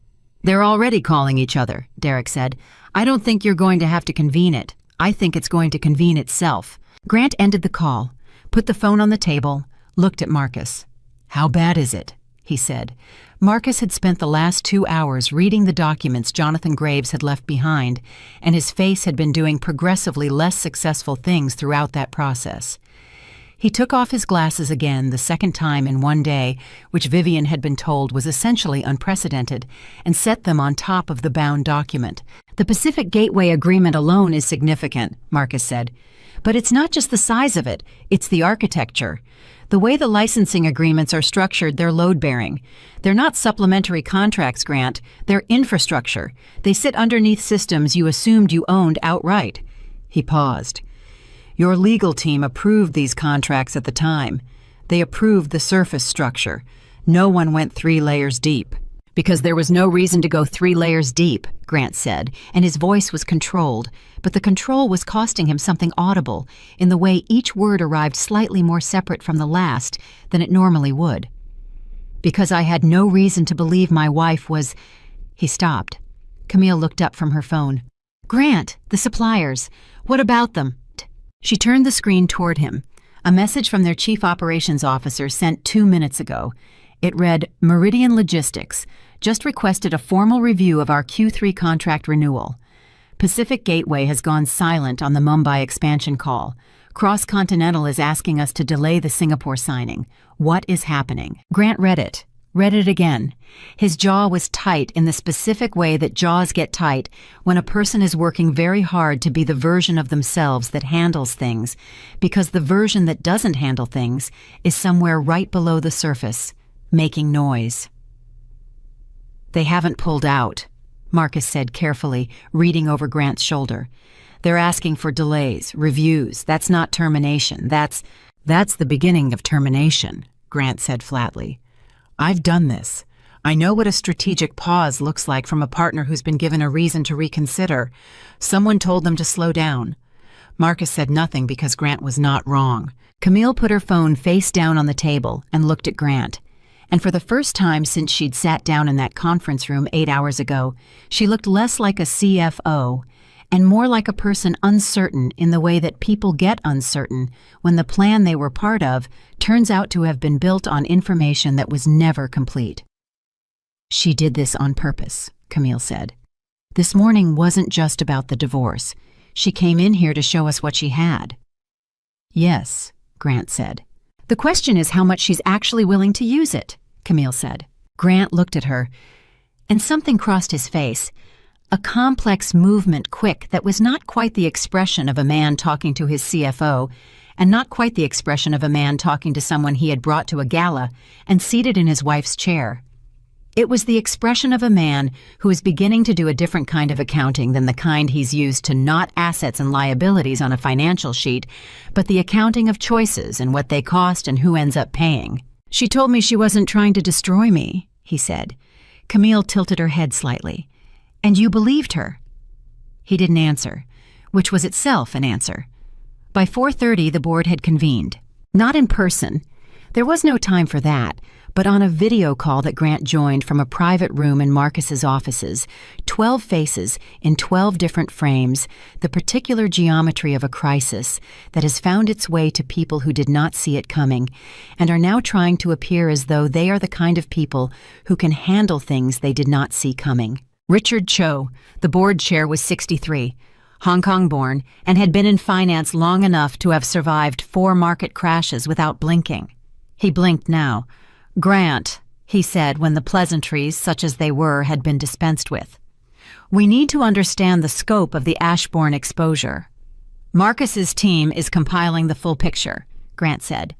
"They're already calling each other," Derek said. "I don't think you're going to have to convene it. I think it's going to convene itself." Grant ended the call, put the phone on the table, looked at Marcus. "How bad is it?" he said. Marcus had spent the last 2 hours reading the documents Jonathan Graves had left behind, and his face had been doing progressively less successful things throughout that process. He took off his glasses again, the second time in 1 day, which Vivian had been told was essentially unprecedented, and set them on top of the bound document. "The Pacific Gateway Agreement alone is significant," Marcus said. "But it's not just the size of it, it's the architecture. The way the licensing agreements are structured, they're load-bearing. They're not supplementary contracts, Grant. They're infrastructure. They sit underneath systems you assumed you owned outright." He paused. "Your legal team approved these contracts at the time. They approved the surface structure. No one went 3 layers deep." "Because there was no reason to go 3 layers deep," Grant said, and his voice was controlled, but the control was costing him something audible in the way each word arrived slightly more separate from the last than it normally would. "Because I had no reason to believe my wife was—" He stopped. Camille looked up from her phone. Grant, the suppliers. What about them? She turned the screen toward him. A message from their chief operations officer sent 2 minutes ago. It read, Meridian Logistics, just requested a formal review of our Q3 contract renewal. Pacific Gateway has gone silent on the Mumbai expansion call. Cross Continental is asking us to delay the Singapore signing. What is happening? Grant read it again. His jaw was tight in the specific way that jaws get tight when a person is working very hard to be the version of themselves that handles things, because the version that doesn't handle things is somewhere right below the surface, making noise. They haven't pulled out, Marcus said carefully, reading over Grant's shoulder. They're asking for delays, reviews. That's not termination. That's the beginning of termination, Grant said flatly. I've done this. I know what a strategic pause looks like from a partner who's been given a reason to reconsider. Someone told them to slow down. Marcus said nothing because Grant was not wrong. Camille put her phone face down on the table and looked at Grant. And for the first time since she'd sat down in that conference room 8 hours ago, she looked less like a CFO and more like a person uncertain in the way that people get uncertain when the plan they were part of turns out to have been built on information that was never complete. She did this on purpose, Camille said. This morning wasn't just about the divorce. She came in here to show us what she had. Yes, Grant said. The question is how much she's actually willing to use it, Camille said. Grant looked at her, and something crossed his face. A complex movement quick that was not quite the expression of a man talking to his CFO, and not quite the expression of a man talking to someone he had brought to a gala and seated in his wife's chair. It was the expression of a man who is beginning to do a different kind of accounting than the kind he's used to not assets and liabilities on a financial sheet, but the accounting of choices and what they cost and who ends up paying. She told me she wasn't trying to destroy me, he said. Camille tilted her head slightly. And you believed her? He didn't answer, which was itself an answer. By 4:30, the board had convened. Not in person. There was no time for that, but on a video call that Grant joined from a private room in Marcus's offices, 12 faces in 12 different frames, the particular geometry of a crisis that has found its way to people who did not see it coming and are now trying to appear as though they are the kind of people who can handle things they did not see coming. Richard Cho, the board chair, was 63, Hong Kong-born, and had been in finance long enough to have survived 4 market crashes without blinking. He blinked now. Grant, he said when the pleasantries, such as they were, had been dispensed with. We need to understand the scope of the Ashbourne exposure. Marcus's team is compiling the full picture, Grant said.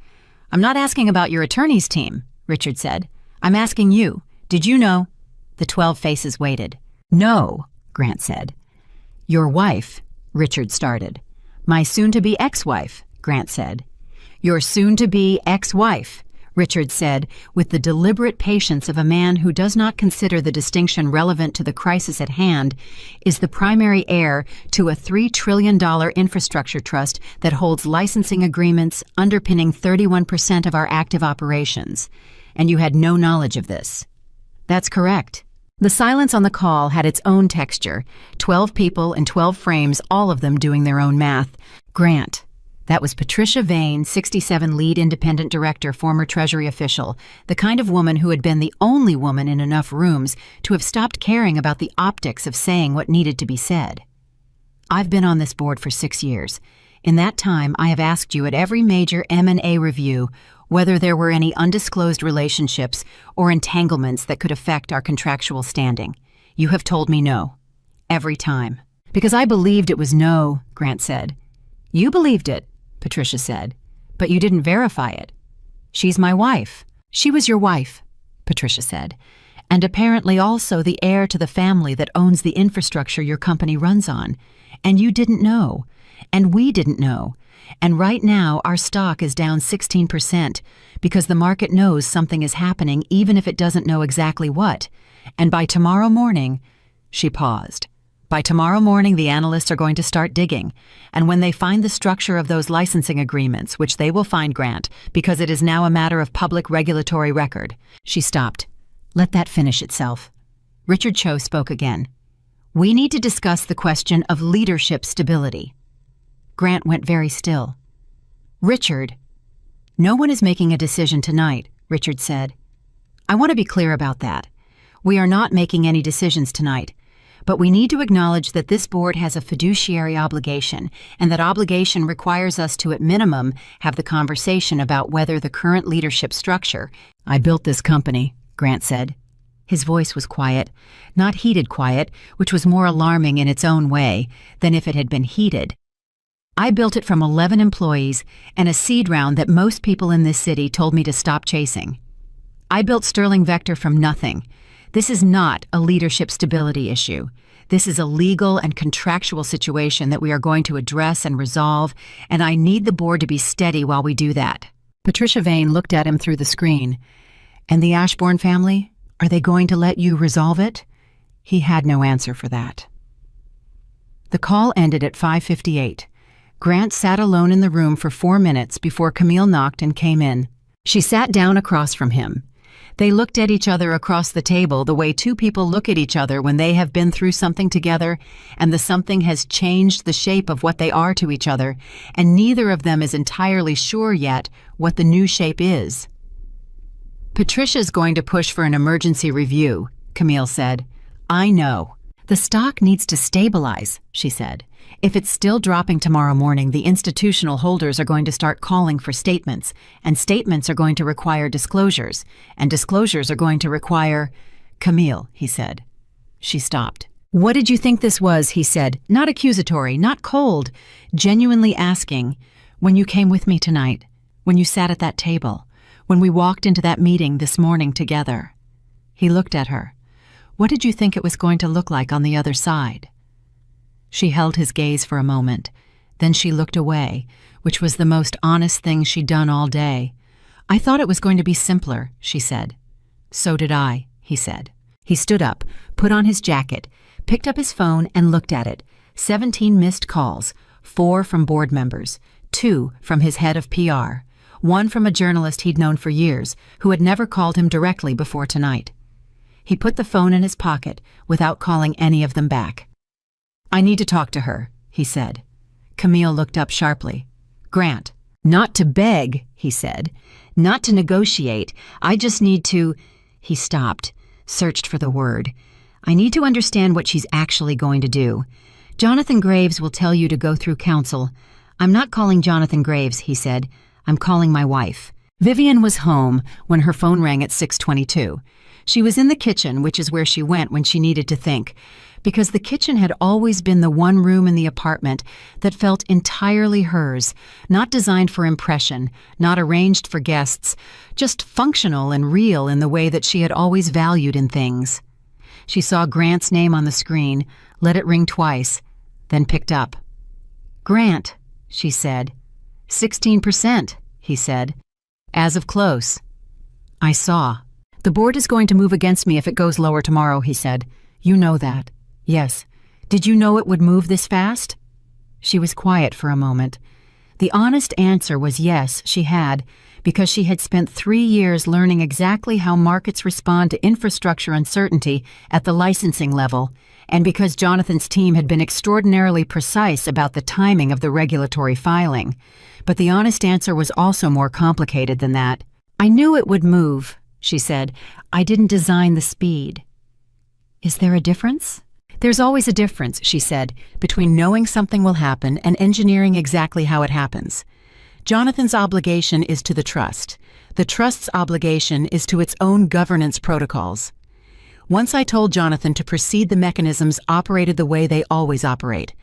I'm not asking about your attorney's team, Richard said. I'm asking you. Did you know? The 12 faces waited. No, Grant said. Your wife, Richard started. My soon-to-be ex-wife, Grant said. Your soon-to-be ex-wife, Richard said, with the deliberate patience of a man who does not consider the distinction relevant to the crisis at hand, is the primary heir to a $3 trillion infrastructure trust that holds licensing agreements underpinning 31% of our active operations. And you had no knowledge of this. That's correct. The silence on the call had its own texture, 12 people in 12 frames, all of them doing their own math. Grant. That was Patricia Vane, 67, lead independent director, former Treasury official, the kind of woman who had been the only woman in enough rooms to have stopped caring about the optics of saying what needed to be said. I've been on this board for 6 years. In that time, I have asked you at every major M&A review whether there were any undisclosed relationships or entanglements that could affect our contractual standing. You have told me no. Every time. Because I believed it was no, Grant said. You believed it, Patricia said, but you didn't verify it. She's my wife. She was your wife, Patricia said, and apparently also the heir to the family that owns the infrastructure your company runs on. And you didn't know. And we didn't know. And right now, our stock is down 16% because the market knows something is happening even if it doesn't know exactly what. And by tomorrow morning, she paused. By tomorrow morning, the analysts are going to start digging. And when they find the structure of those licensing agreements, which they will find, Grant, because it is now a matter of public regulatory record. She stopped. Let that finish itself. Richard Cho spoke again. We need to discuss the question of leadership stability. Grant went very still. Richard, no one is making a decision tonight, Richard said. I want to be clear about that. We are not making any decisions tonight, but we need to acknowledge that this board has a fiduciary obligation, and that obligation requires us to, at minimum, have the conversation about whether the current leadership structure— I built this company, Grant said. His voice was quiet, not heated quiet, which was more alarming in its own way than if it had been heated. I built it from 11 employees and a seed round that most people in this city told me to stop chasing. I built Sterling Vector from nothing. This is not a leadership stability issue. This is a legal and contractual situation that we are going to address and resolve, and I need the board to be steady while we do that. Patricia Vane looked at him through the screen. And the Ashbourne family? Are they going to let you resolve it? He had no answer for that. The call ended at 5:58. Grant sat alone in the room for 4 minutes before Camille knocked and came in. She sat down across from him. They looked at each other across the table the way two people look at each other when they have been through something together and the something has changed the shape of what they are to each other, and neither of them is entirely sure yet what the new shape is. Patricia's going to push for an emergency review, Camille said. I know. The stock needs to stabilize, she said. If it's still dropping tomorrow morning, the institutional holders are going to start calling for statements, and statements are going to require disclosures, and disclosures are going to require— Camille, he said. She stopped. What did you think this was, he said, not accusatory, not cold, genuinely asking, when you came with me tonight, when you sat at that table, when we walked into that meeting this morning together. He looked at her. What did you think it was going to look like on the other side? She held his gaze for a moment. Then she looked away, which was the most honest thing she'd done all day. I thought it was going to be simpler, she said. So did I, he said. He stood up, put on his jacket, picked up his phone and looked at it. 17 missed calls, 4 from board members, 2 from his head of PR, 1 from a journalist he'd known for years who had never called him directly before tonight. He put the phone in his pocket without calling any of them back. I need to talk to her, he said. Camille looked up sharply. Grant, not to beg, he said. Not to negotiate. I just need to— He stopped, searched for the word. I need to understand what she's actually going to do. Jonathan Graves will tell you to go through counsel. I'm not calling Jonathan Graves, he said. I'm calling my wife. Vivian was home when her phone rang at 6:22. She was in the kitchen, which is where she went when she needed to think, because the kitchen had always been the one room in the apartment that felt entirely hers, not designed for impression, not arranged for guests, just functional and real in the way that she had always valued in things. She saw Grant's name on the screen, let it ring twice, then picked up. Grant, she said. 16%, he said. As of close. I saw. The board is going to move against me if it goes lower tomorrow, he said. You know that. Yes. Did you know it would move this fast? She was quiet for a moment. The honest answer was yes, she had, because she had spent 3 years learning exactly how markets respond to infrastructure uncertainty at the licensing level, and because Jonathan's team had been extraordinarily precise about the timing of the regulatory filing. But the honest answer was also more complicated than that. I knew it would move, she said. I didn't design the speed. Is there a difference? There's always a difference, she said, between knowing something will happen and engineering exactly how it happens. Jonathan's obligation is to the trust. The trust's obligation is to its own governance protocols. Once I told Jonathan to proceed, the mechanisms operated the way they always operate.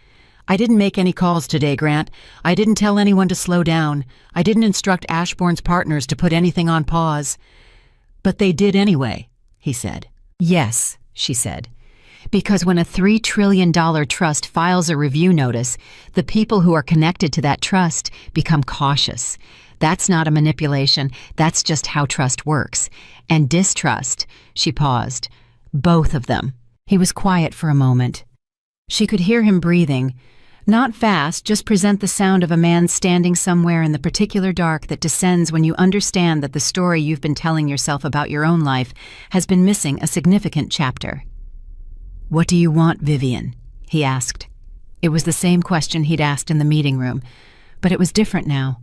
I didn't make any calls today, Grant. I didn't tell anyone to slow down. I didn't instruct Ashbourne's partners to put anything on pause. But they did anyway, he said. Yes, she said. Because when a $3 trillion trust files a review notice, the people who are connected to that trust become cautious. That's not a manipulation. That's just how trust works. And distrust, she paused. Both of them. He was quiet for a moment. She could hear him breathing. Not fast, just present the sound of a man standing somewhere in the particular dark that descends when you understand that the story you've been telling yourself about your own life has been missing a significant chapter. "What do you want, Vivian?" he asked. It was the same question he'd asked in the meeting room, but it was different now.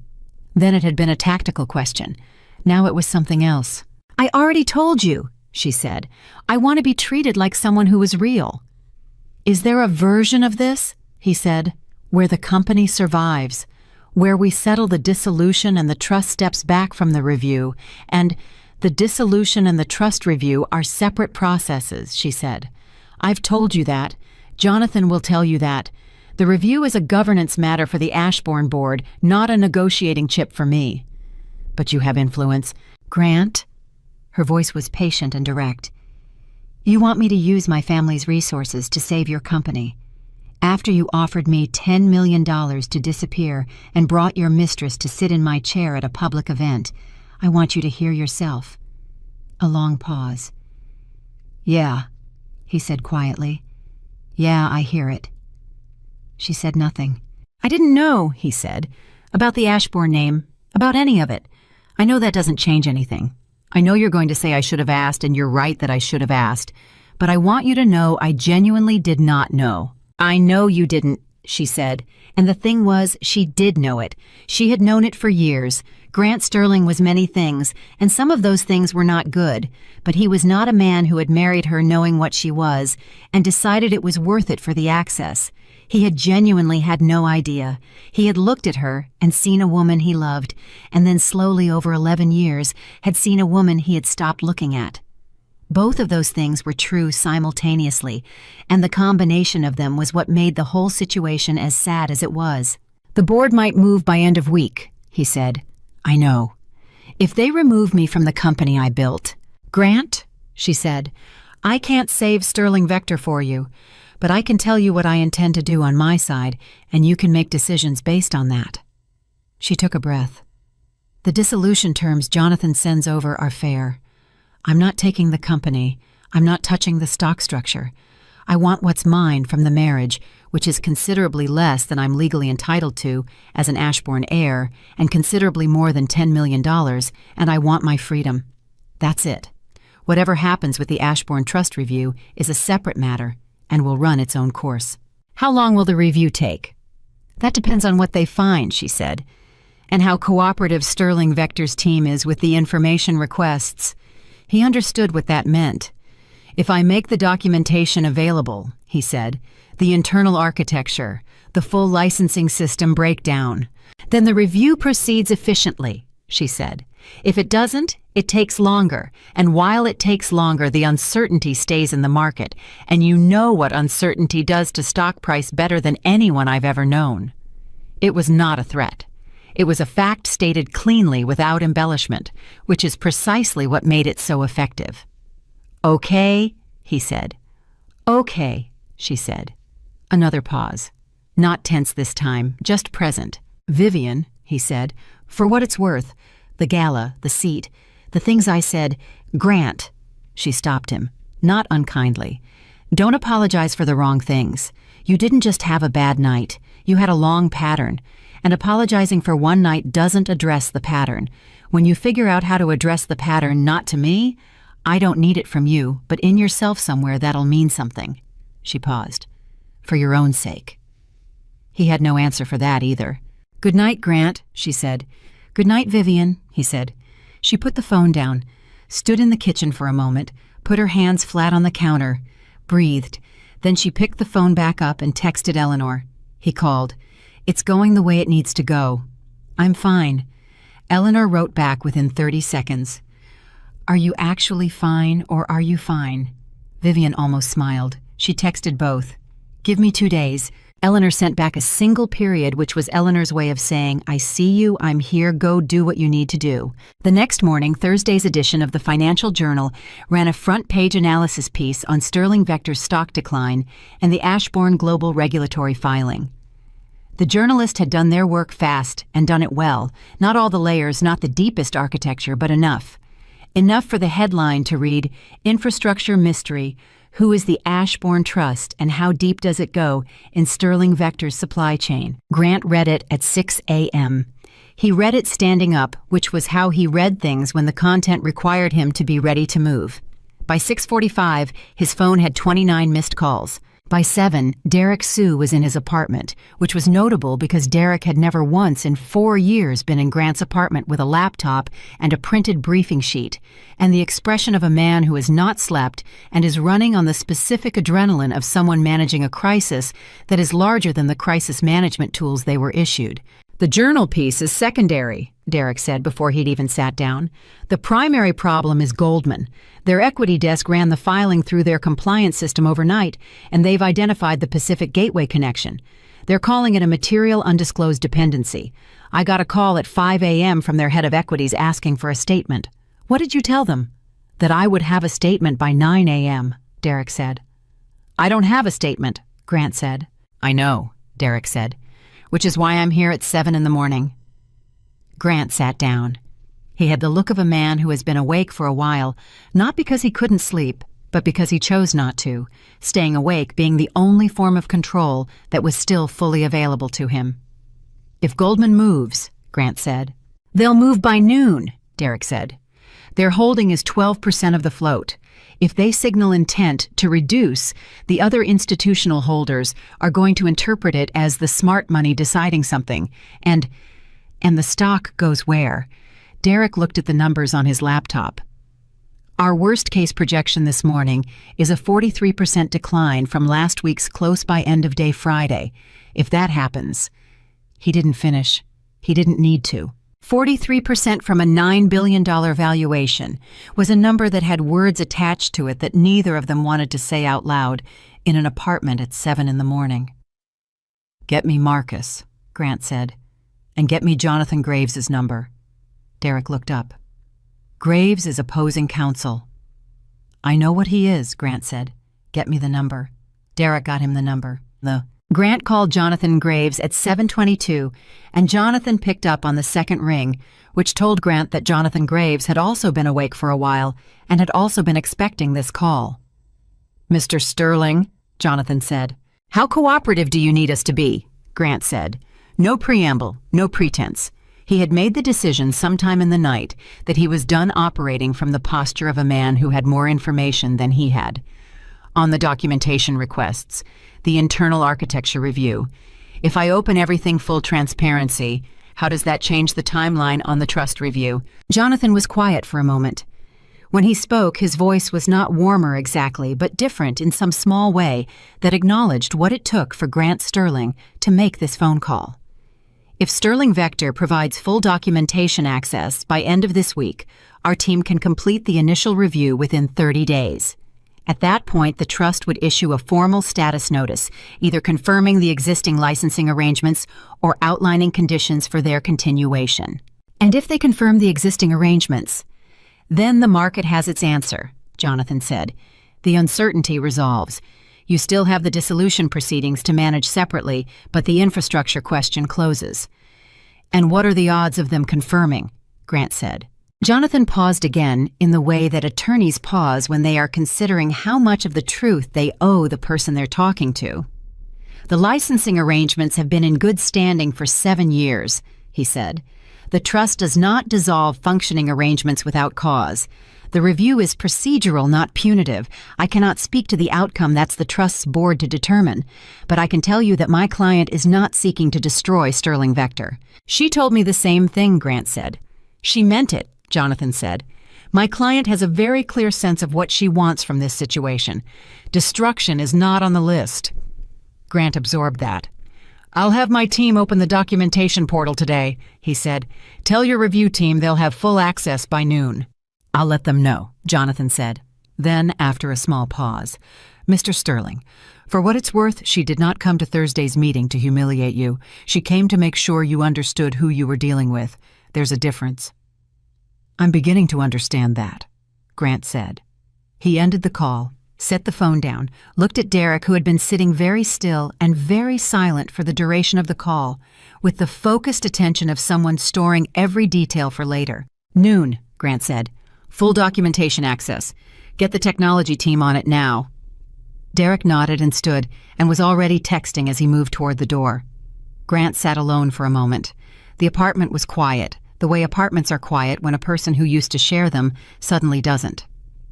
Then it had been a tactical question. Now it was something else. "I already told you," she said. "I want to be treated like someone who is real." "Is there a version of this," he said, "where the company survives, where we settle the dissolution and the trust steps back from the review, and the dissolution and the trust review are separate processes," she said. "I've told you that. Jonathan will tell you that. The review is a governance matter for the Ashbourne board, not a negotiating chip for me." "But you have influence." "Grant," her voice was patient and direct, "you want me to use my family's resources to save your company. After you offered me $10 million to disappear and brought your mistress to sit in my chair at a public event, I want you to hear yourself." A long pause. "Yeah," he said quietly. "Yeah, I hear it." She said nothing. "I didn't know," he said, "about the Ashbourne name, about any of it. I know that doesn't change anything. I know you're going to say I should have asked, and you're right that I should have asked. But I want you to know I genuinely did not know." "I know you didn't," she said. And the thing was, she did know it. She had known it for years. Grant Sterling was many things, and some of those things were not good. But he was not a man who had married her knowing what she was, and decided it was worth it for the access. He had genuinely had no idea. He had looked at her and seen a woman he loved, and then slowly over 11 years had seen a woman he had stopped looking at. Both of those things were true simultaneously, and the combination of them was what made the whole situation as sad as it was. "The board might move by end of week," he said. "I know. If they remove me from the company I built." "Grant," she said, "I can't save Sterling Vector for you, but I can tell you what I intend to do on my side, and you can make decisions based on that." She took a breath. "The dissolution terms Jonathan sends over are fair. I'm not taking the company. I'm not touching the stock structure. I want what's mine from the marriage, which is considerably less than I'm legally entitled to as an Ashbourne heir, and considerably more than $10 million, and I want my freedom. That's it. Whatever happens with the Ashbourne Trust Review is a separate matter and will run its own course." "How long will the review take?" "That depends on what they find," she said, "and how cooperative Sterling Vector's team is with the information requests." He understood what that meant. "If I make the documentation available," he said, "the internal architecture, the full licensing system breakdown, then the review proceeds efficiently," she said. "If it doesn't, it takes longer, and while it takes longer, the uncertainty stays in the market, and you know what uncertainty does to stock price better than anyone I've ever known." It was not a threat. It was a fact stated cleanly without embellishment, which is precisely what made it so effective. "Okay," he said. "Okay," she said. Another pause. Not tense this time, just present. "Vivian," he said, "for what it's worth, the gala, the seat, the things I said, Grant." She stopped him, not unkindly. "Don't apologize for the wrong things. You didn't just have a bad night. You had a long pattern. And apologizing for one night doesn't address the pattern. When you figure out how to address the pattern, not to me, I don't need it from you, but in yourself somewhere that'll mean something." She paused. "For your own sake." He had no answer for that either. "Good night, Grant," she said. "Good night, Vivian," he said. She put the phone down, stood in the kitchen for a moment, put her hands flat on the counter, breathed. Then she picked the phone back up and texted Eleanor. He called. "It's going the way it needs to go." "I'm fine." Eleanor wrote back within 30 seconds. "Are you actually fine, or are you fine?" Vivian almost smiled. She texted both. "Give me 2 days." Eleanor sent back a single period, which was Eleanor's way of saying, "I see you, I'm here, go do what you need to do." The next morning, Thursday's edition of the Financial Journal ran a front-page analysis piece on Sterling Vector's stock decline and the Ashbourne Global regulatory filing. The journalist had done their work fast and done it well. Not all the layers, not the deepest architecture, but enough. Enough for the headline to read, "Infrastructure Mystery, Who is the Ashbourne Trust and How Deep Does It Go in Sterling Vector's Supply Chain?" Grant read it at 6 a.m. He read it standing up, which was how he read things when the content required him to be ready to move. By 6:45, his phone had 29 missed calls. By 7, Derek Sue was in his apartment, which was notable because Derek had never once in 4 years been in Grant's apartment with a laptop and a printed briefing sheet, and the expression of a man who has not slept and is running on the specific adrenaline of someone managing a crisis that is larger than the crisis management tools they were issued. "The journal piece is secondary," Derek said before he'd even sat down. "The primary problem is Goldman. Their equity desk ran the filing through their compliance system overnight, and they've identified the Pacific Gateway connection. They're calling it a material undisclosed dependency. I got a call at 5 a.m. from their head of equities asking for a statement." "What did you tell them?" "That I would have a statement by 9 a.m., Derek said. "I don't have a statement," Grant said. "I know," Derek said, "which is why I'm here at 7 in the morning. Grant sat down. He had the look of a man who has been awake for a while, not because he couldn't sleep, but because he chose not to, staying awake being the only form of control that was still fully available to him. "If Goldman moves," Grant said. "They'll move by noon," Derek said. "Their holding is 12% of the float. If they signal intent to reduce, the other institutional holders are going to interpret it as the smart money deciding something, and the stock goes where?" Derek looked at the numbers on his laptop. "Our worst-case projection this morning is a 43% decline from last week's close-by end-of-day Friday. If that happens—" He didn't finish. He didn't need to. 43% from a $9 billion valuation was a number that had words attached to it that neither of them wanted to say out loud in an apartment at 7 in the morning. "Get me Marcus," Grant said, "and get me Jonathan Graves's number." Derek looked up. "Graves is opposing counsel." "I know what he is," Grant said. "Get me the number." Derek got him the number. Grant called Jonathan Graves at 7:22, and Jonathan picked up on the second ring, which told Grant that Jonathan Graves had also been awake for a while and had also been expecting this call. "Mr. Sterling," Jonathan said. "How cooperative do you need us to be?" Grant said. No preamble, no pretense. He had made the decision sometime in the night that he was done operating from the posture of a man who had more information than he had. On the documentation requests, the internal architecture review. If I open everything full transparency, how does that change the timeline on the trust review? Jonathan was quiet for a moment. When he spoke, his voice was not warmer exactly, but different in some small way that acknowledged what it took for Grant Sterling to make this phone call. If Sterling Vector provides full documentation access by end of this week, our team can complete the initial review within 30 days. At that point, the trust would issue a formal status notice, either confirming the existing licensing arrangements or outlining conditions for their continuation. And if they confirm the existing arrangements, then the market has its answer, Jonathan said. The uncertainty resolves. You still have the dissolution proceedings to manage separately, but the infrastructure question closes. And what are the odds of them confirming? Grant said. Jonathan paused again in the way that attorneys pause when they are considering how much of the truth they owe the person they're talking to. The licensing arrangements have been in good standing for 7 years, he said. The trust does not dissolve functioning arrangements without cause. The review is procedural, not punitive. I cannot speak to the outcome. That's the trust's board to determine. But I can tell you that my client is not seeking to destroy Sterling Vector. She told me the same thing, Grant said. She meant it, Jonathan said. My client has a very clear sense of what she wants from this situation. Destruction is not on the list. Grant absorbed that. I'll have my team open the documentation portal today, he said. Tell your review team they'll have full access by noon. I'll let them know, Jonathan said. Then, after a small pause, Mr. Sterling, for what it's worth, she did not come to Thursday's meeting to humiliate you. She came to make sure you understood who you were dealing with. There's a difference. I'm beginning to understand that, Grant said. He ended the call, set the phone down, looked at Derek, who had been sitting very still and very silent for the duration of the call, with the focused attention of someone storing every detail for later. Noon, Grant said. Full documentation access. Get the technology team on it now. Derek nodded and stood, and was already texting as he moved toward the door. Grant sat alone for a moment. The apartment was quiet, the way apartments are quiet when a person who used to share them suddenly doesn't.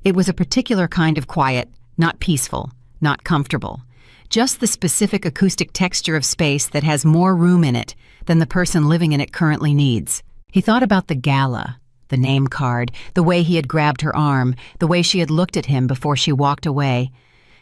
It was a particular kind of quiet, not peaceful, not comfortable. Just the specific acoustic texture of space that has more room in it than the person living in it currently needs. He thought about the gala, the name card, the way he had grabbed her arm, the way she had looked at him before she walked away.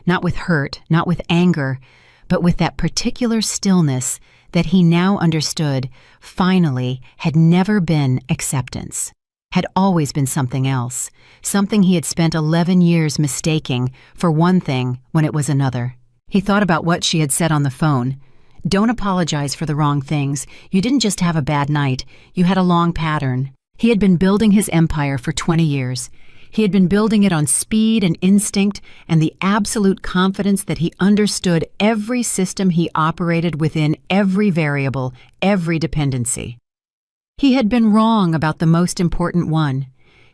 Not with hurt, not with anger, but with that particular stillness that he now understood, finally, had never been acceptance. Had always been something else, something he had spent 11 years mistaking for one thing when it was another. He thought about what she had said on the phone. Don't apologize for the wrong things. You didn't just have a bad night. You had a long pattern. He had been building his empire for 20 years. He had been building it on speed and instinct and the absolute confidence that he understood every system he operated within, every variable, every dependency. He had been wrong about the most important one.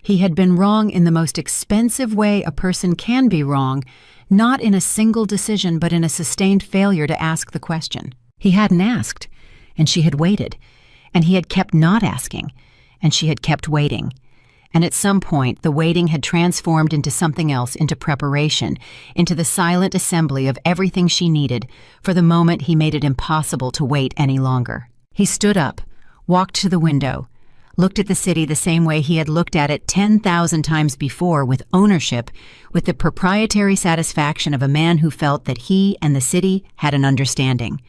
He had been wrong in the most expensive way a person can be wrong, not in a single decision but in a sustained failure to ask the question. He hadn't asked, and she had waited, and he had kept not asking, and she had kept waiting. And at some point, the waiting had transformed into something else, into preparation, into the silent assembly of everything she needed for the moment he made it impossible to wait any longer. He stood up, walked to the window, looked at the city the same way he had looked at it 10,000 times before, with ownership, with the proprietary satisfaction of a man who felt that he and the city had an understanding.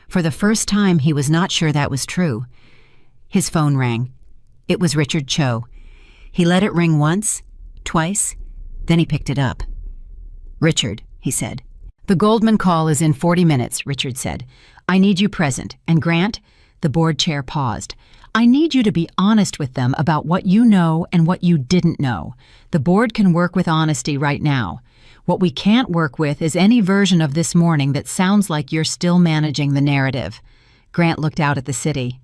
For the first time, he was not sure that was true. His phone rang. It was Richard Cho. He let it ring once, twice, then he picked it up. "Richard," he said. "The Goldman call is in 40 minutes, Richard said. "I need you present. And Grant," the board chair paused, "I need you to be honest with them about what you know and what you didn't know. The board can work with honesty right now. What we can't work with is any version of this morning that sounds like you're still managing the narrative." Grant looked out at the city.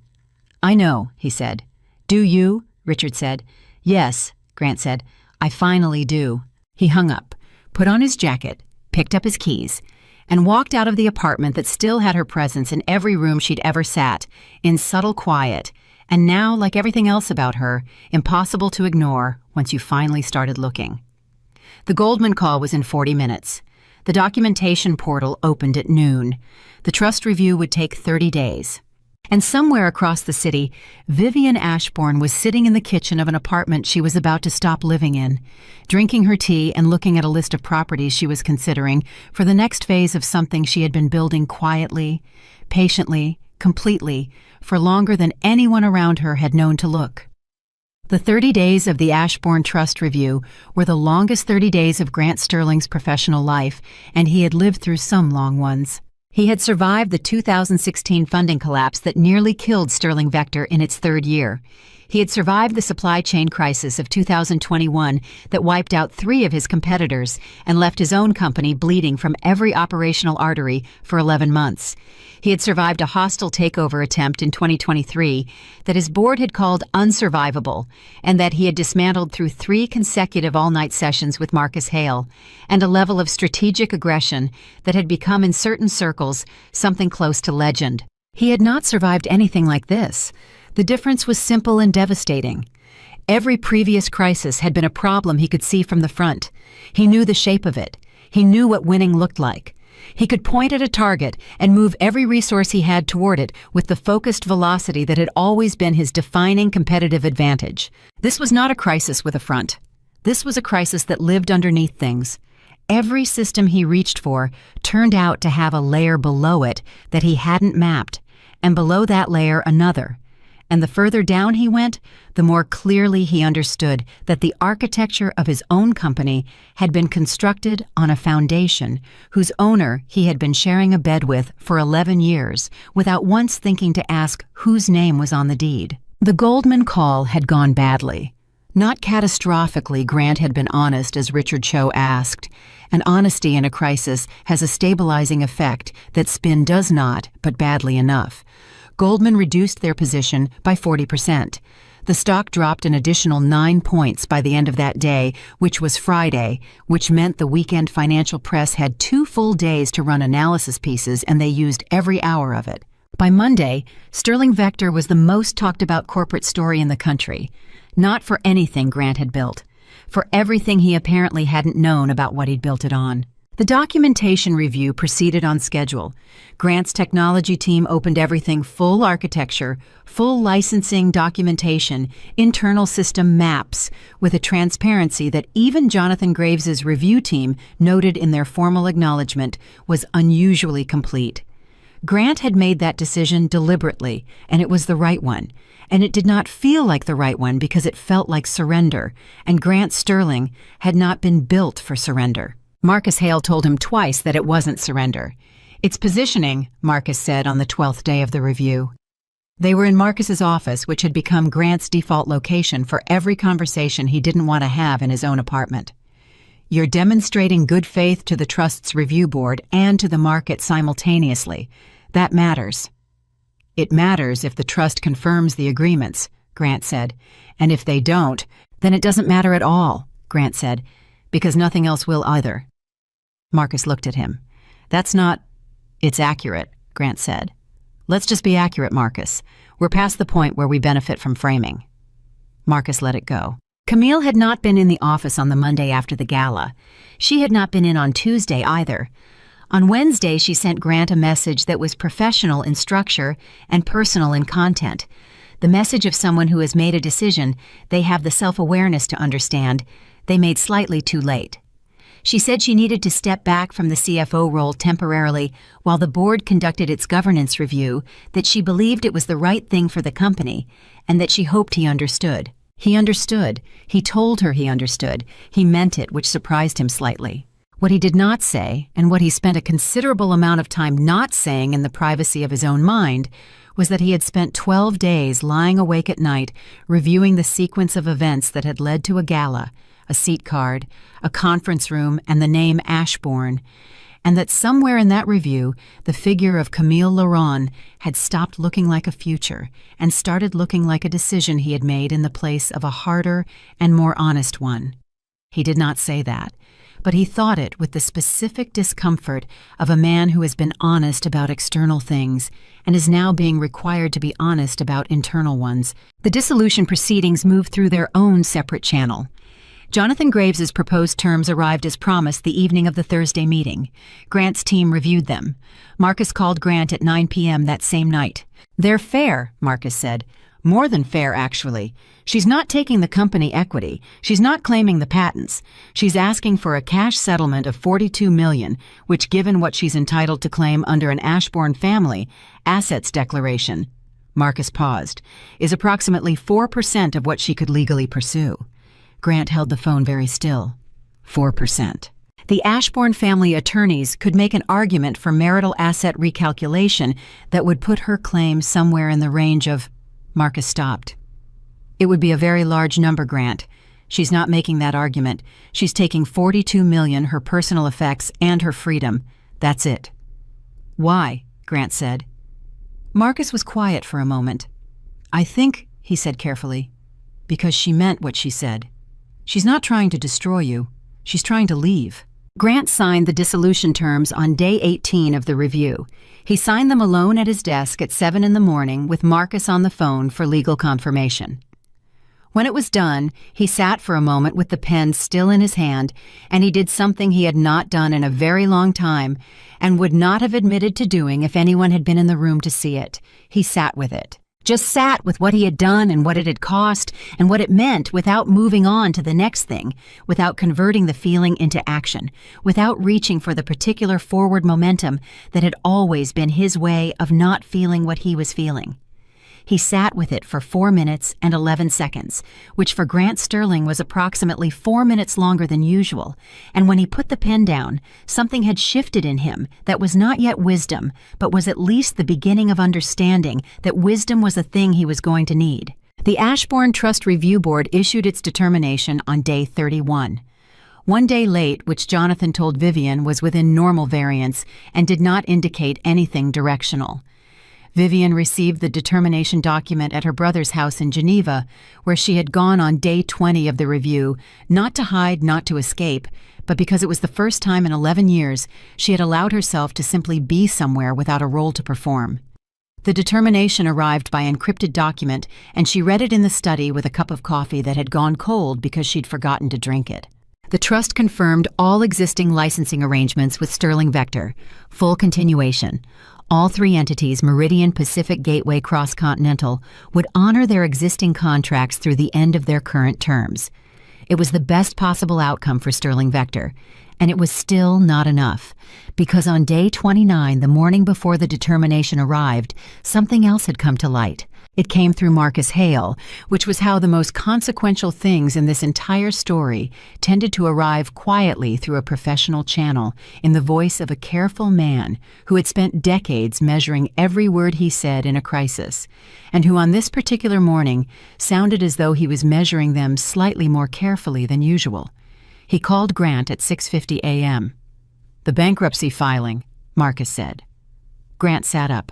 "I know," he said. "Do you?" Richard said. "Yes," Grant said. "I finally do." He hung up, put on his jacket, picked up his keys, and walked out of the apartment that still had her presence in every room she'd ever sat, in subtle quiet, and now, like everything else about her, impossible to ignore once you finally started looking. The Goldman call was in 40 minutes. The documentation portal opened at noon. The trust review would take 30 days. And somewhere across the city, Vivian Ashbourne was sitting in the kitchen of an apartment she was about to stop living in, drinking her tea and looking at a list of properties she was considering for the next phase of something she had been building quietly, patiently, completely, for longer than anyone around her had known to look. The 30 days of the Ashbourne Trust Review were the longest 30 days of Grant Sterling's professional life, and he had lived through some long ones. He had survived the 2016 funding collapse that nearly killed Sterling Vector in its third year. He had survived the supply chain crisis of 2021 that wiped out 3 of his competitors and left his own company bleeding from every operational artery for 11 months. He had survived a hostile takeover attempt in 2023 that his board had called unsurvivable, and that he had dismantled through 3 consecutive all-night sessions with Marcus Hale, and a level of strategic aggression that had become in certain circles something close to legend. He had not survived anything like this. The difference was simple and devastating. Every previous crisis had been a problem he could see from the front. He knew the shape of it. He knew what winning looked like. He could point at a target and move every resource he had toward it with the focused velocity that had always been his defining competitive advantage. This was not a crisis with a front. This was a crisis that lived underneath things. Every system he reached for turned out to have a layer below it that he hadn't mapped, and below that layer another. And the further down he went, the more clearly he understood that the architecture of his own company had been constructed on a foundation whose owner he had been sharing a bed with for 11 years without once thinking to ask whose name was on the deed. The Goldman call had gone badly. Not catastrophically, Grant had been honest, as Richard Cho asked, and honesty in a crisis has a stabilizing effect that spin does not, but badly enough. Goldman reduced their position by 40%. The stock dropped an additional 9 points by the end of that day, which was Friday, which meant the weekend financial press had 2 full days to run analysis pieces, and they used every hour of it. By Monday, Sterling Vector was the most talked about corporate story in the country. Not for anything Grant had built, for everything he apparently hadn't known about what he'd built it on. The documentation review proceeded on schedule. Grant's technology team opened everything full architecture, full licensing documentation, internal system maps, with a transparency that even Jonathan Graves's review team noted in their formal acknowledgement was unusually complete. Grant had made that decision deliberately, and it was the right one. And it did not feel like the right one because it felt like surrender, and Grant Sterling had not been built for surrender. Marcus Hale told him twice that it wasn't surrender. "It's positioning," Marcus said on the 12th day of the review. They were in Marcus's office, which had become Grant's default location for every conversation he didn't want to have in his own apartment. "You're demonstrating good faith to the Trust's review board and to the market simultaneously. That matters." "It matters if the Trust confirms the agreements," Grant said. "And if they don't, then it doesn't matter at all," Grant said, "because nothing else will either." Marcus looked at him. "It's accurate," Grant said. "Let's just be accurate, Marcus. We're past the point where we benefit from framing." Marcus let it go. Camille had not been in the office on the Monday after the gala. She had not been in on Tuesday either. On Wednesday, she sent Grant a message that was professional in structure and personal in content. The message of someone who has made a decision they have the self-awareness to understand they made slightly too late. She said she needed to step back from the CFO role temporarily while the board conducted its governance review, that she believed it was the right thing for the company, and that she hoped he understood. He understood. He told her he understood. He meant it, which surprised him slightly. What he did not say, and what he spent a considerable amount of time not saying in the privacy of his own mind, was that he had spent 12 days lying awake at night reviewing the sequence of events that had led to a gala, a seat card, a conference room, and the name Ashbourne, and that somewhere in that review, the figure of Camille Laurent had stopped looking like a future and started looking like a decision he had made in the place of a harder and more honest one. He did not say that, but he thought it with the specific discomfort of a man who has been honest about external things and is now being required to be honest about internal ones. The dissolution proceedings moved through their own separate channel. Jonathan Graves's proposed terms arrived as promised the evening of the Thursday meeting. Grant's team reviewed them. Marcus called Grant at 9 p.m. that same night. "They're fair," Marcus said. "More than fair, actually. She's not taking the company equity. She's not claiming the patents. She's asking for a cash settlement of $42 million, which, given what she's entitled to claim under an Ashbourne family assets declaration," Marcus paused, "is approximately 4% of what she could legally pursue." Grant held the phone very still. 4%. The Ashbourne family attorneys could make an argument for marital asset recalculation that would put her claim somewhere in the range of... Marcus stopped. "It would be a very large number, Grant. She's not making that argument. She's taking $42 million, her personal effects, and her freedom. That's it." "Why?" Grant said. Marcus was quiet for a moment. "I think," he said carefully, "because she meant what she said. She's not trying to destroy you. She's trying to leave." Grant signed the dissolution terms on day 18 of the review. He signed them alone at his desk at 7 in the morning with Marcus on the phone for legal confirmation. When it was done, he sat for a moment with the pen still in his hand, and he did something he had not done in a very long time and would not have admitted to doing if anyone had been in the room to see it. He sat with it. Just sat with what he had done and what it had cost and what it meant without moving on to the next thing, without converting the feeling into action, without reaching for the particular forward momentum that had always been his way of not feeling what he was feeling. He sat with it for 4 minutes and 11 seconds, which for Grant Sterling was approximately 4 minutes longer than usual, and when he put the pen down, something had shifted in him that was not yet wisdom, but was at least the beginning of understanding that wisdom was a thing he was going to need. The Ashbourne Trust Review Board issued its determination on day 31. 1 day late, which Jonathan told Vivian was within normal variance and did not indicate anything directional. Vivian received the determination document at her brother's house in Geneva, where she had gone on day 20 of the review, not to hide, not to escape, but because it was the first time in 11 years she had allowed herself to simply be somewhere without a role to perform. The determination arrived by encrypted document, and she read it in the study with a cup of coffee that had gone cold because she'd forgotten to drink it. The trust confirmed all existing licensing arrangements with Sterling Vector, full continuation. All three entities, Meridian, Pacific, Gateway, Cross-Continental, would honor their existing contracts through the end of their current terms. It was the best possible outcome for Sterling Vector, and it was still not enough, because on day 29, the morning before the determination arrived, something else had come to light. It came through Marcus Hale, which was how the most consequential things in this entire story tended to arrive quietly through a professional channel in the voice of a careful man who had spent decades measuring every word he said in a crisis, and who on this particular morning sounded as though he was measuring them slightly more carefully than usual. He called Grant at 6:50 a.m. "The bankruptcy filing," Marcus said. Grant sat up.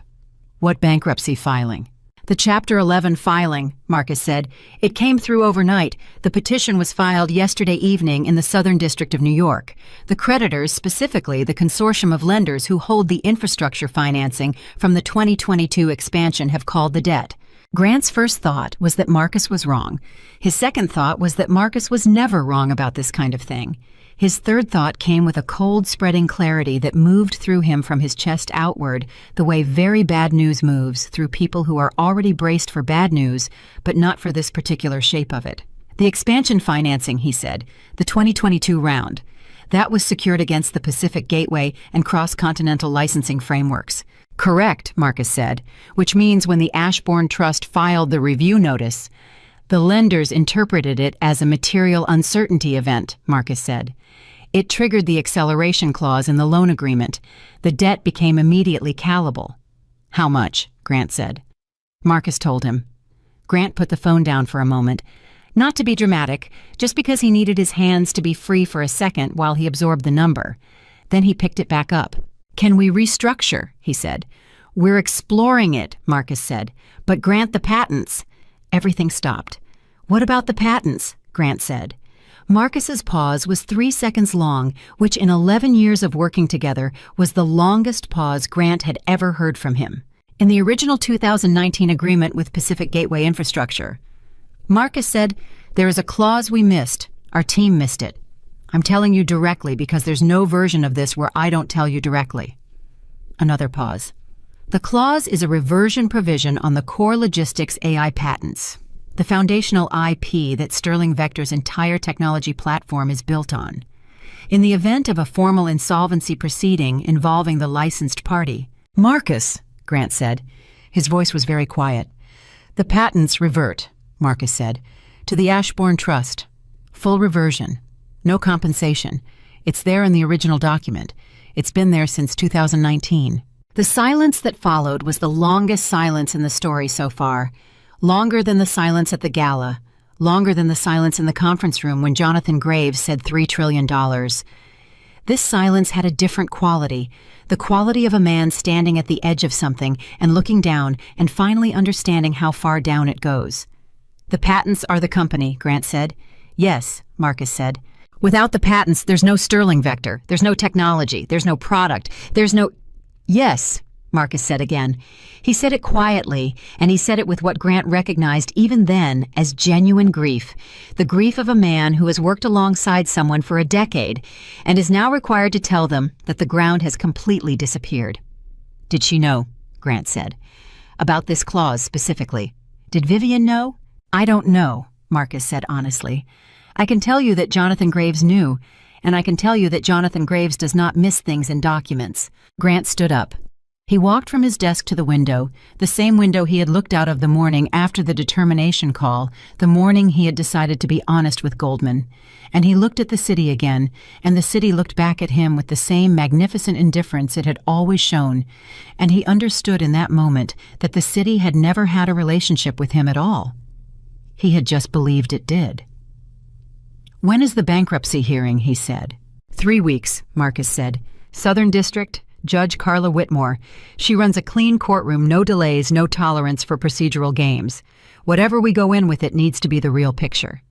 "What bankruptcy filing?" "The Chapter 11 filing," Marcus said. "It came through overnight. The petition was filed yesterday evening in the Southern District of New York. The creditors, specifically the consortium of lenders who hold the infrastructure financing from the 2022 expansion, have called the debt." Grant's first thought was that Marcus was wrong. His second thought was that Marcus was never wrong about this kind of thing. His third thought came with a cold, spreading clarity that moved through him from his chest outward, the way very bad news moves through people who are already braced for bad news, but not for this particular shape of it. "The expansion financing," he said, "the 2022 round. That was secured against the Pacific Gateway and cross-continental licensing frameworks." "Correct," Marcus said, "which means when the Ashbourne Trust filed the review notice, the lenders interpreted it as a material uncertainty event," Marcus said. "It triggered the acceleration clause in the loan agreement. The debt became immediately callable." "How much?" Grant said. Marcus told him. Grant put the phone down for a moment, not to be dramatic, just because he needed his hands to be free for a second while he absorbed the number. Then he picked it back up. "Can we restructure?" he said. "We're exploring it," Marcus said. "But Grant, the patents—" Everything stopped. "What about the patents?" Grant said. Marcus's pause was 3 seconds long, which in 11 years of working together was the longest pause Grant had ever heard from him. "In the original 2019 agreement with Pacific Gateway Infrastructure," Marcus said, "there is a clause we missed. Our team missed it. I'm telling you directly because there's no version of this where I don't tell you directly." Another pause. "The clause is a reversion provision on the core logistics AI patents, the foundational IP that Sterling Vector's entire technology platform is built on. In the event of a formal insolvency proceeding involving the licensed party—" "Marcus," Grant said. His voice was very quiet. "The patents revert," Marcus said, "to the Ashbourne Trust. Full reversion. No compensation. It's there in the original document. It's been there since 2019. The silence that followed was the longest silence in the story so far. Longer than the silence at the gala. Longer than the silence in the conference room when Jonathan Graves said $3 trillion. This silence had a different quality, the quality of a man standing at the edge of something and looking down and finally understanding how far down it goes. "The patents are the company," Grant said. "Yes," Marcus said. "Without the patents, there's no Sterling Vector. There's no technology. There's no product. There's no—" "Yes," Marcus said again. He said it quietly, and he said it with what Grant recognized even then as genuine grief, the grief of a man who has worked alongside someone for a decade and is now required to tell them that the ground has completely disappeared. "Did she know?" Grant said. "About this clause specifically. Did Vivian know?" "I don't know," Marcus said honestly. "I can tell you that Jonathan Graves knew, and I can tell you that Jonathan Graves does not miss things in documents." Grant stood up. He walked from his desk to the window, the same window he had looked out of the morning after the determination call, the morning he had decided to be honest with Goldman. And he looked at the city again, and the city looked back at him with the same magnificent indifference it had always shown, and he understood in that moment that the city had never had a relationship with him at all. He had just believed it did. "When is the bankruptcy hearing?" he said. 3 weeks, Marcus said. "Southern District, Judge Carla Whitmore. She runs a clean courtroom, no delays, no tolerance for procedural games. Whatever we go in with, it needs to be the real picture."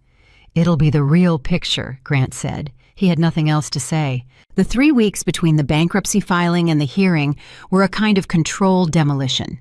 "It'll be the real picture," Grant said. He had nothing else to say. The 3 weeks between the bankruptcy filing and the hearing were a kind of controlled demolition.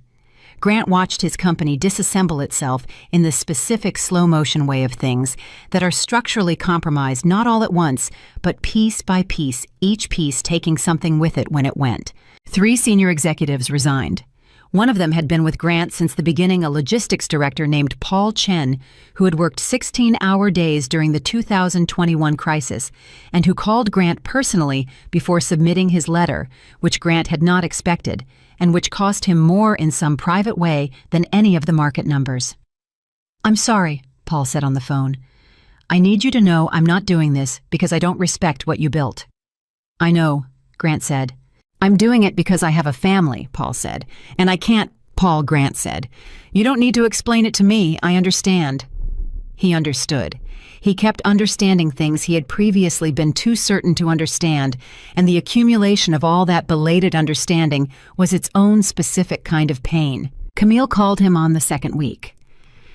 Grant watched his company disassemble itself in the specific slow-motion way of things that are structurally compromised not all at once, but piece by piece, each piece taking something with it when it went. 3 senior executives resigned. One of them had been with Grant since the beginning, a logistics director named Paul Chen, who had worked 16-hour days during the 2021 crisis, and who called Grant personally before submitting his letter, which Grant had not expected, and which cost him more in some private way than any of the market numbers. "I'm sorry," Paul said on the phone. "I need you to know I'm not doing this because I don't respect what you built." "I know," Grant said. "I'm doing it because I have a family," Paul said. "And I can't," Grant said. "You don't need to explain it to me, I understand." He understood. He kept understanding things he had previously been too certain to understand, and the accumulation of all that belated understanding was its own specific kind of pain. Camille called him on the second week.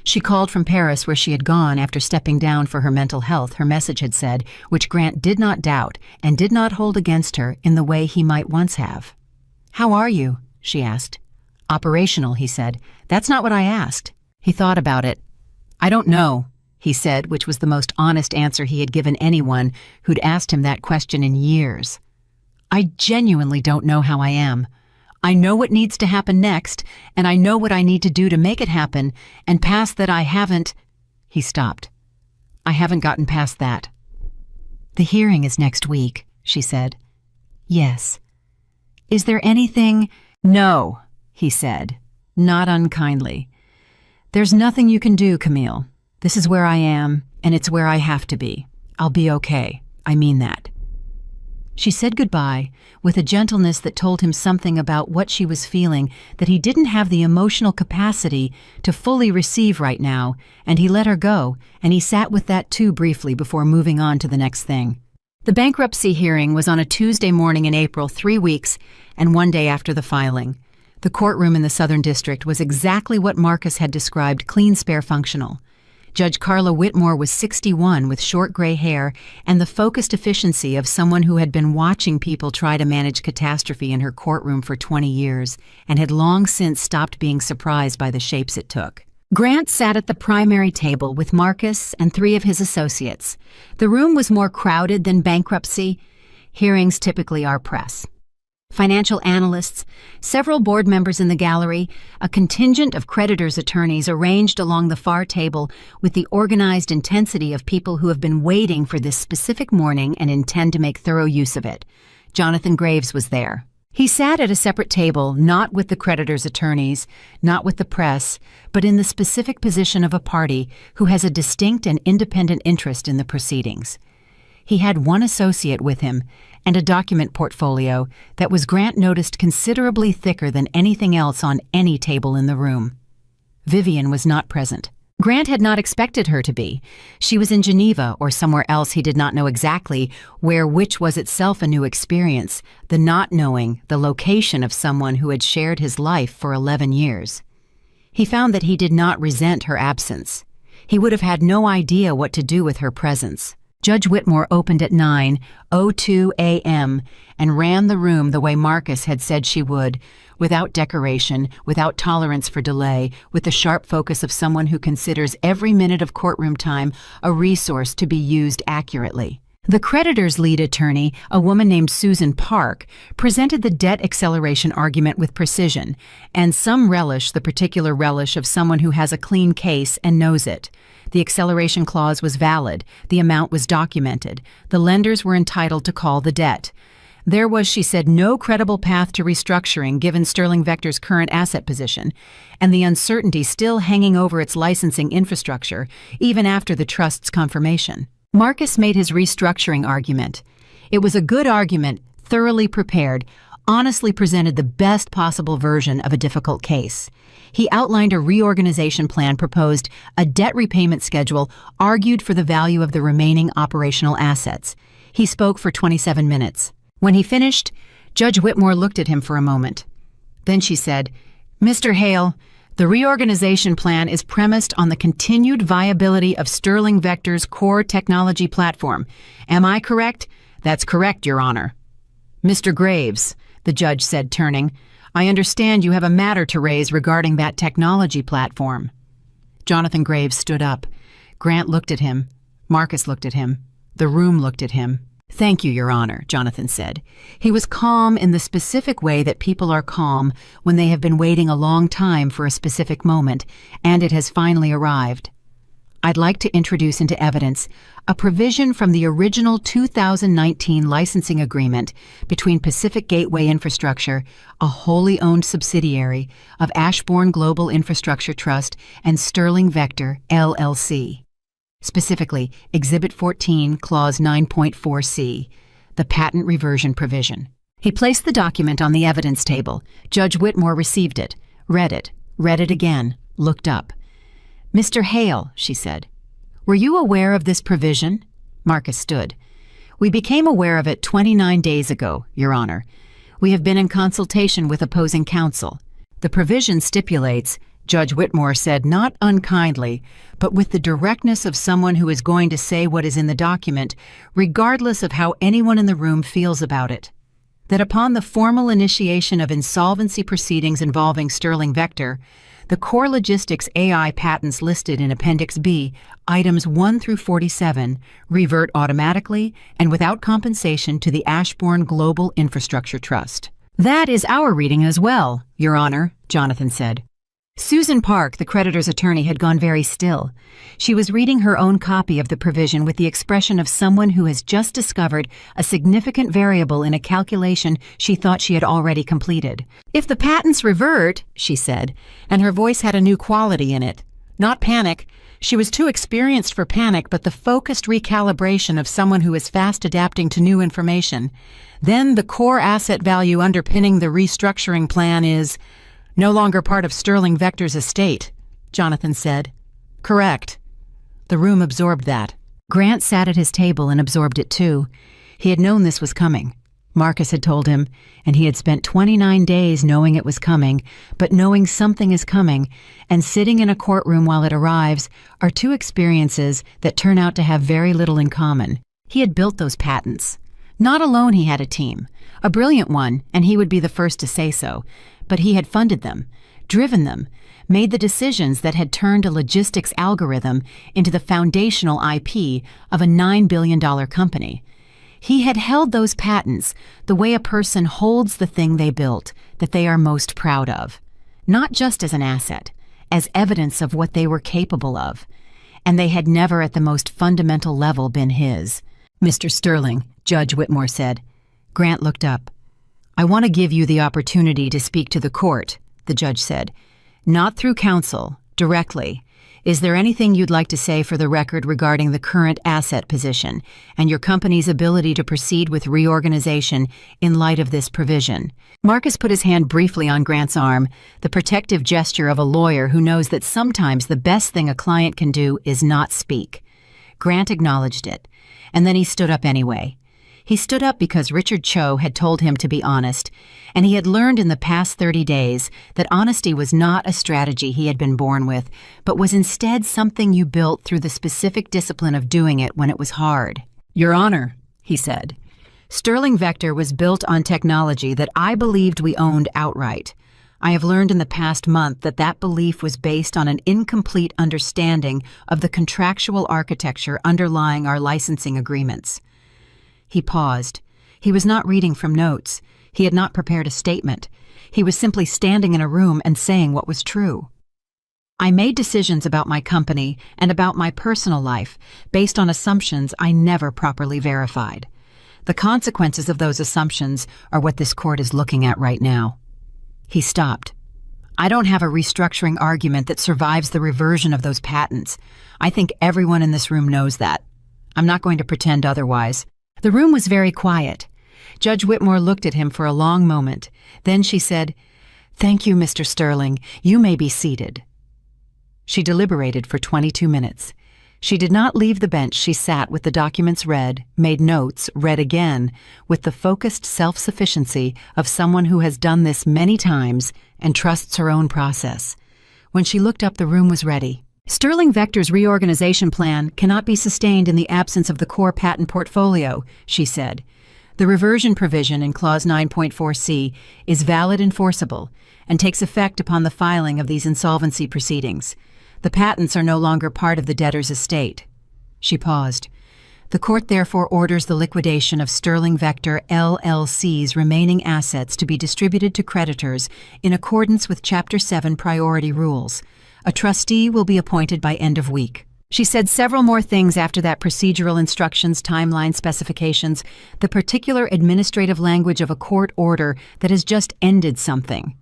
She called from Paris, where she had gone after stepping down for her mental health, her message had said, which Grant did not doubt and did not hold against her in the way he might once have. "How are you?" she asked. "Operational," he said. "That's not what I asked." He thought about it. "I don't know," he said, which was the most honest answer he had given anyone who'd asked him that question in years. "I genuinely don't know how I am. I know what needs to happen next, and I know what I need to do to make it happen, and past that I haven't—" He stopped. "I haven't gotten past that." "The hearing is next week," she said. "Yes." "Is there anything—" "No," he said, not unkindly. "There's nothing you can do, Camille. This is where I am, and it's where I have to be. I'll be okay. I mean that." She said goodbye with a gentleness that told him something about what she was feeling that he didn't have the emotional capacity to fully receive right now, and he let her go, and he sat with that too briefly before moving on to the next thing. The bankruptcy hearing was on a Tuesday morning in April, 3 weeks and 1 day after the filing. The courtroom in the Southern District was exactly what Marcus had described: clean, spare, functional. Judge Carla Whitmore was 61 with short gray hair and the focused efficiency of someone who had been watching people try to manage catastrophe in her courtroom for 20 years and had long since stopped being surprised by the shapes it took. Grant sat at the primary table with Marcus and 3 of his associates. The room was more crowded than bankruptcy. Hearings typically are press. Financial analysts, several board members in the gallery, a contingent of creditors' attorneys arranged along the far table with the organized intensity of people who have been waiting for this specific morning and intend to make thorough use of it. Jonathan Graves was there. He sat at a separate table, not with the creditors' attorneys, not with the press, but in the specific position of a party who has a distinct and independent interest in the proceedings. He had 1 associate with him and a document portfolio that was, Grant noticed, considerably thicker than anything else on any table in the room. Vivian was not present. Grant had not expected her to be. She was in Geneva or somewhere else he did not know exactly where, which was itself a new experience, the not knowing the location of someone who had shared his life for 11 years. He found that he did not resent her absence. He would have had no idea what to do with her presence. Judge Whitmore opened at 9:02 a.m. and ran the room the way Marcus had said she would, without decoration, without tolerance for delay, with the sharp focus of someone who considers every minute of courtroom time a resource to be used accurately. The creditor's lead attorney, a woman named Susan Park, presented the debt acceleration argument with precision, and some relish, the particular relish of someone who has a clean case and knows it. The acceleration clause was valid, the amount was documented, the lenders were entitled to call the debt. There was, she said, no credible path to restructuring given Sterling Vector's current asset position, and the uncertainty still hanging over its licensing infrastructure, even after the trust's confirmation. Marcus made his restructuring argument. It was a good argument, thoroughly prepared, honestly presented the best possible version of a difficult case. He outlined a reorganization plan, proposed a debt repayment schedule, argued for the value of the remaining operational assets. He spoke for 27 minutes. When he finished, Judge Whitmore looked at him for a moment. Then she said, "Mr. Hale, the reorganization plan is premised on the continued viability of Sterling Vector's core technology platform. Am I correct?" "That's correct, Your Honor." "Mr. Graves," the judge said, turning, I understand you have a matter to raise regarding that technology platform. Jonathan Graves stood up. Grant looked at him. Marcus looked at him. The room looked at him. Thank you, Your Honor, Jonathan said. He was calm in the specific way that people are calm when they have been waiting a long time for a specific moment, and it has finally arrived. I'd like to introduce into evidence a provision from the original 2019 licensing agreement between Pacific Gateway Infrastructure, a wholly owned subsidiary of Ashbourne Global Infrastructure Trust, and Sterling Vector, LLC. Specifically, Exhibit 14, Clause 9.4c, the patent reversion provision. He placed the document on the evidence table. Judge Whitmore received it, read it again, looked up. Mr. Hale, she said, were you aware of this provision? Marcus stood. We became aware of it 29 days ago, Your Honor. We have been in consultation with opposing counsel. The provision stipulates, Judge Whitmore said not unkindly, but with the directness of someone who is going to say what is in the document, regardless of how anyone in the room feels about it, that upon the formal initiation of insolvency proceedings involving Sterling Vector, the core logistics AI patents listed in Appendix B, items 1 through 47, revert automatically and without compensation to the Ashbourne Global Infrastructure Trust. That is our reading as well, Your Honor, Jonathan said. Susan Park, the creditor's attorney, had gone very still. She was reading her own copy of the provision with the expression of someone who has just discovered a significant variable in a calculation she thought she had already completed. If the patents revert, she said, and her voice had a new quality in it. Not panic. She was too experienced for panic, but the focused recalibration of someone who is fast adapting to new information. Then the core asset value underpinning the restructuring plan is no longer part of Sterling Vector's estate, Jonathan said. Correct. The room absorbed that. Grant sat at his table and absorbed it too. He had known this was coming. Marcus had told him, and he had spent 29 days knowing it was coming, but knowing something is coming, and sitting in a courtroom while it arrives are two experiences that turn out to have very little in common. He had built those patents. Not alone, he had a team, a brilliant one, and he would be the first to say so. But he had funded them, driven them, made the decisions that had turned a logistics algorithm into the foundational IP of a $9 billion company. He had held those patents the way a person holds the thing they built that they are most proud of, not just as an asset, as evidence of what they were capable of. And they had never at the most fundamental level been his. Mr. Sterling, Judge Whitmore said. Grant looked up. I want to give you the opportunity to speak to the court, the judge said. Not through counsel, directly. Is there anything you'd like to say for the record regarding the current asset position and your company's ability to proceed with reorganization in light of this provision? Marcus put his hand briefly on Grant's arm, the protective gesture of a lawyer who knows that sometimes the best thing a client can do is not speak. Grant acknowledged it, and then he stood up anyway. He stood up because Richard Cho had told him to be honest, and he had learned in the past 30 days that honesty was not a strategy he had been born with, but was instead something you built through the specific discipline of doing it when it was hard. Your Honor, he said, Sterling Vector was built on technology that I believed we owned outright. I have learned in the past month that that belief was based on an incomplete understanding of the contractual architecture underlying our licensing agreements. He paused. He was not reading from notes. He had not prepared a statement. He was simply standing in a room and saying what was true. I made decisions about my company and about my personal life based on assumptions I never properly verified. The consequences of those assumptions are what this court is looking at right now. He stopped. I don't have a restructuring argument that survives the reversion of those patents. I think everyone in this room knows that. I'm not going to pretend otherwise. The room was very quiet. Judge Whitmore looked at him for a long moment. Then she said, Thank you, Mr. Sterling. You may be seated. She deliberated for 22 minutes. She did not leave the bench she sat with the documents read, made notes, read again, with the focused self-sufficiency of someone who has done this many times and trusts her own process. When she looked up, the room was ready. Sterling Vector's reorganization plan cannot be sustained in the absence of the core patent portfolio, she said. The reversion provision in Clause 9.4c is valid and enforceable and takes effect upon the filing of these insolvency proceedings. The patents are no longer part of the debtor's estate. She paused. The court therefore orders the liquidation of Sterling Vector LLC's remaining assets to be distributed to creditors in accordance with Chapter 7 priority rules. A trustee will be appointed by end of week. She said several more things after that: procedural instructions, timeline specifications, the particular administrative language of a court order that has just ended something.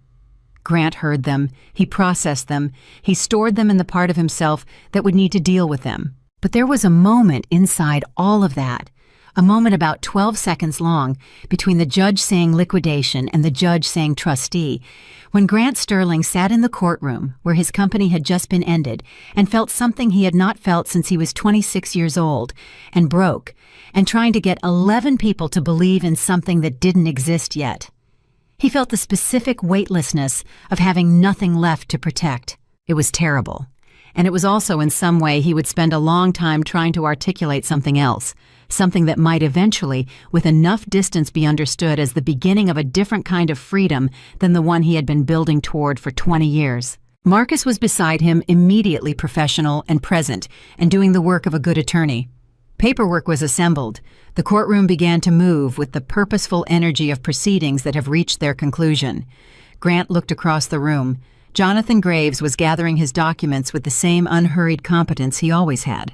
Grant heard them, he processed them, he stored them in the part of himself that would need to deal with them. But there was a moment inside all of that, a moment about 12 seconds long, between the judge saying liquidation and the judge saying trustee, when Grant Sterling sat in the courtroom where his company had just been ended and felt something he had not felt since he was 26 years old, and broke, and trying to get 11 people to believe in something that didn't exist yet. He felt the specific weightlessness of having nothing left to protect. It was terrible. And it was also in some way he would spend a long time trying to articulate something else, something that might eventually, with enough distance, be understood as the beginning of a different kind of freedom than the one he had been building toward for 20 years. Marcus was beside him, immediately professional and present, and doing the work of a good attorney. Paperwork was assembled. The courtroom began to move with the purposeful energy of proceedings that have reached their conclusion. Grant looked across the room. Jonathan Graves was gathering his documents with the same unhurried competence he always had.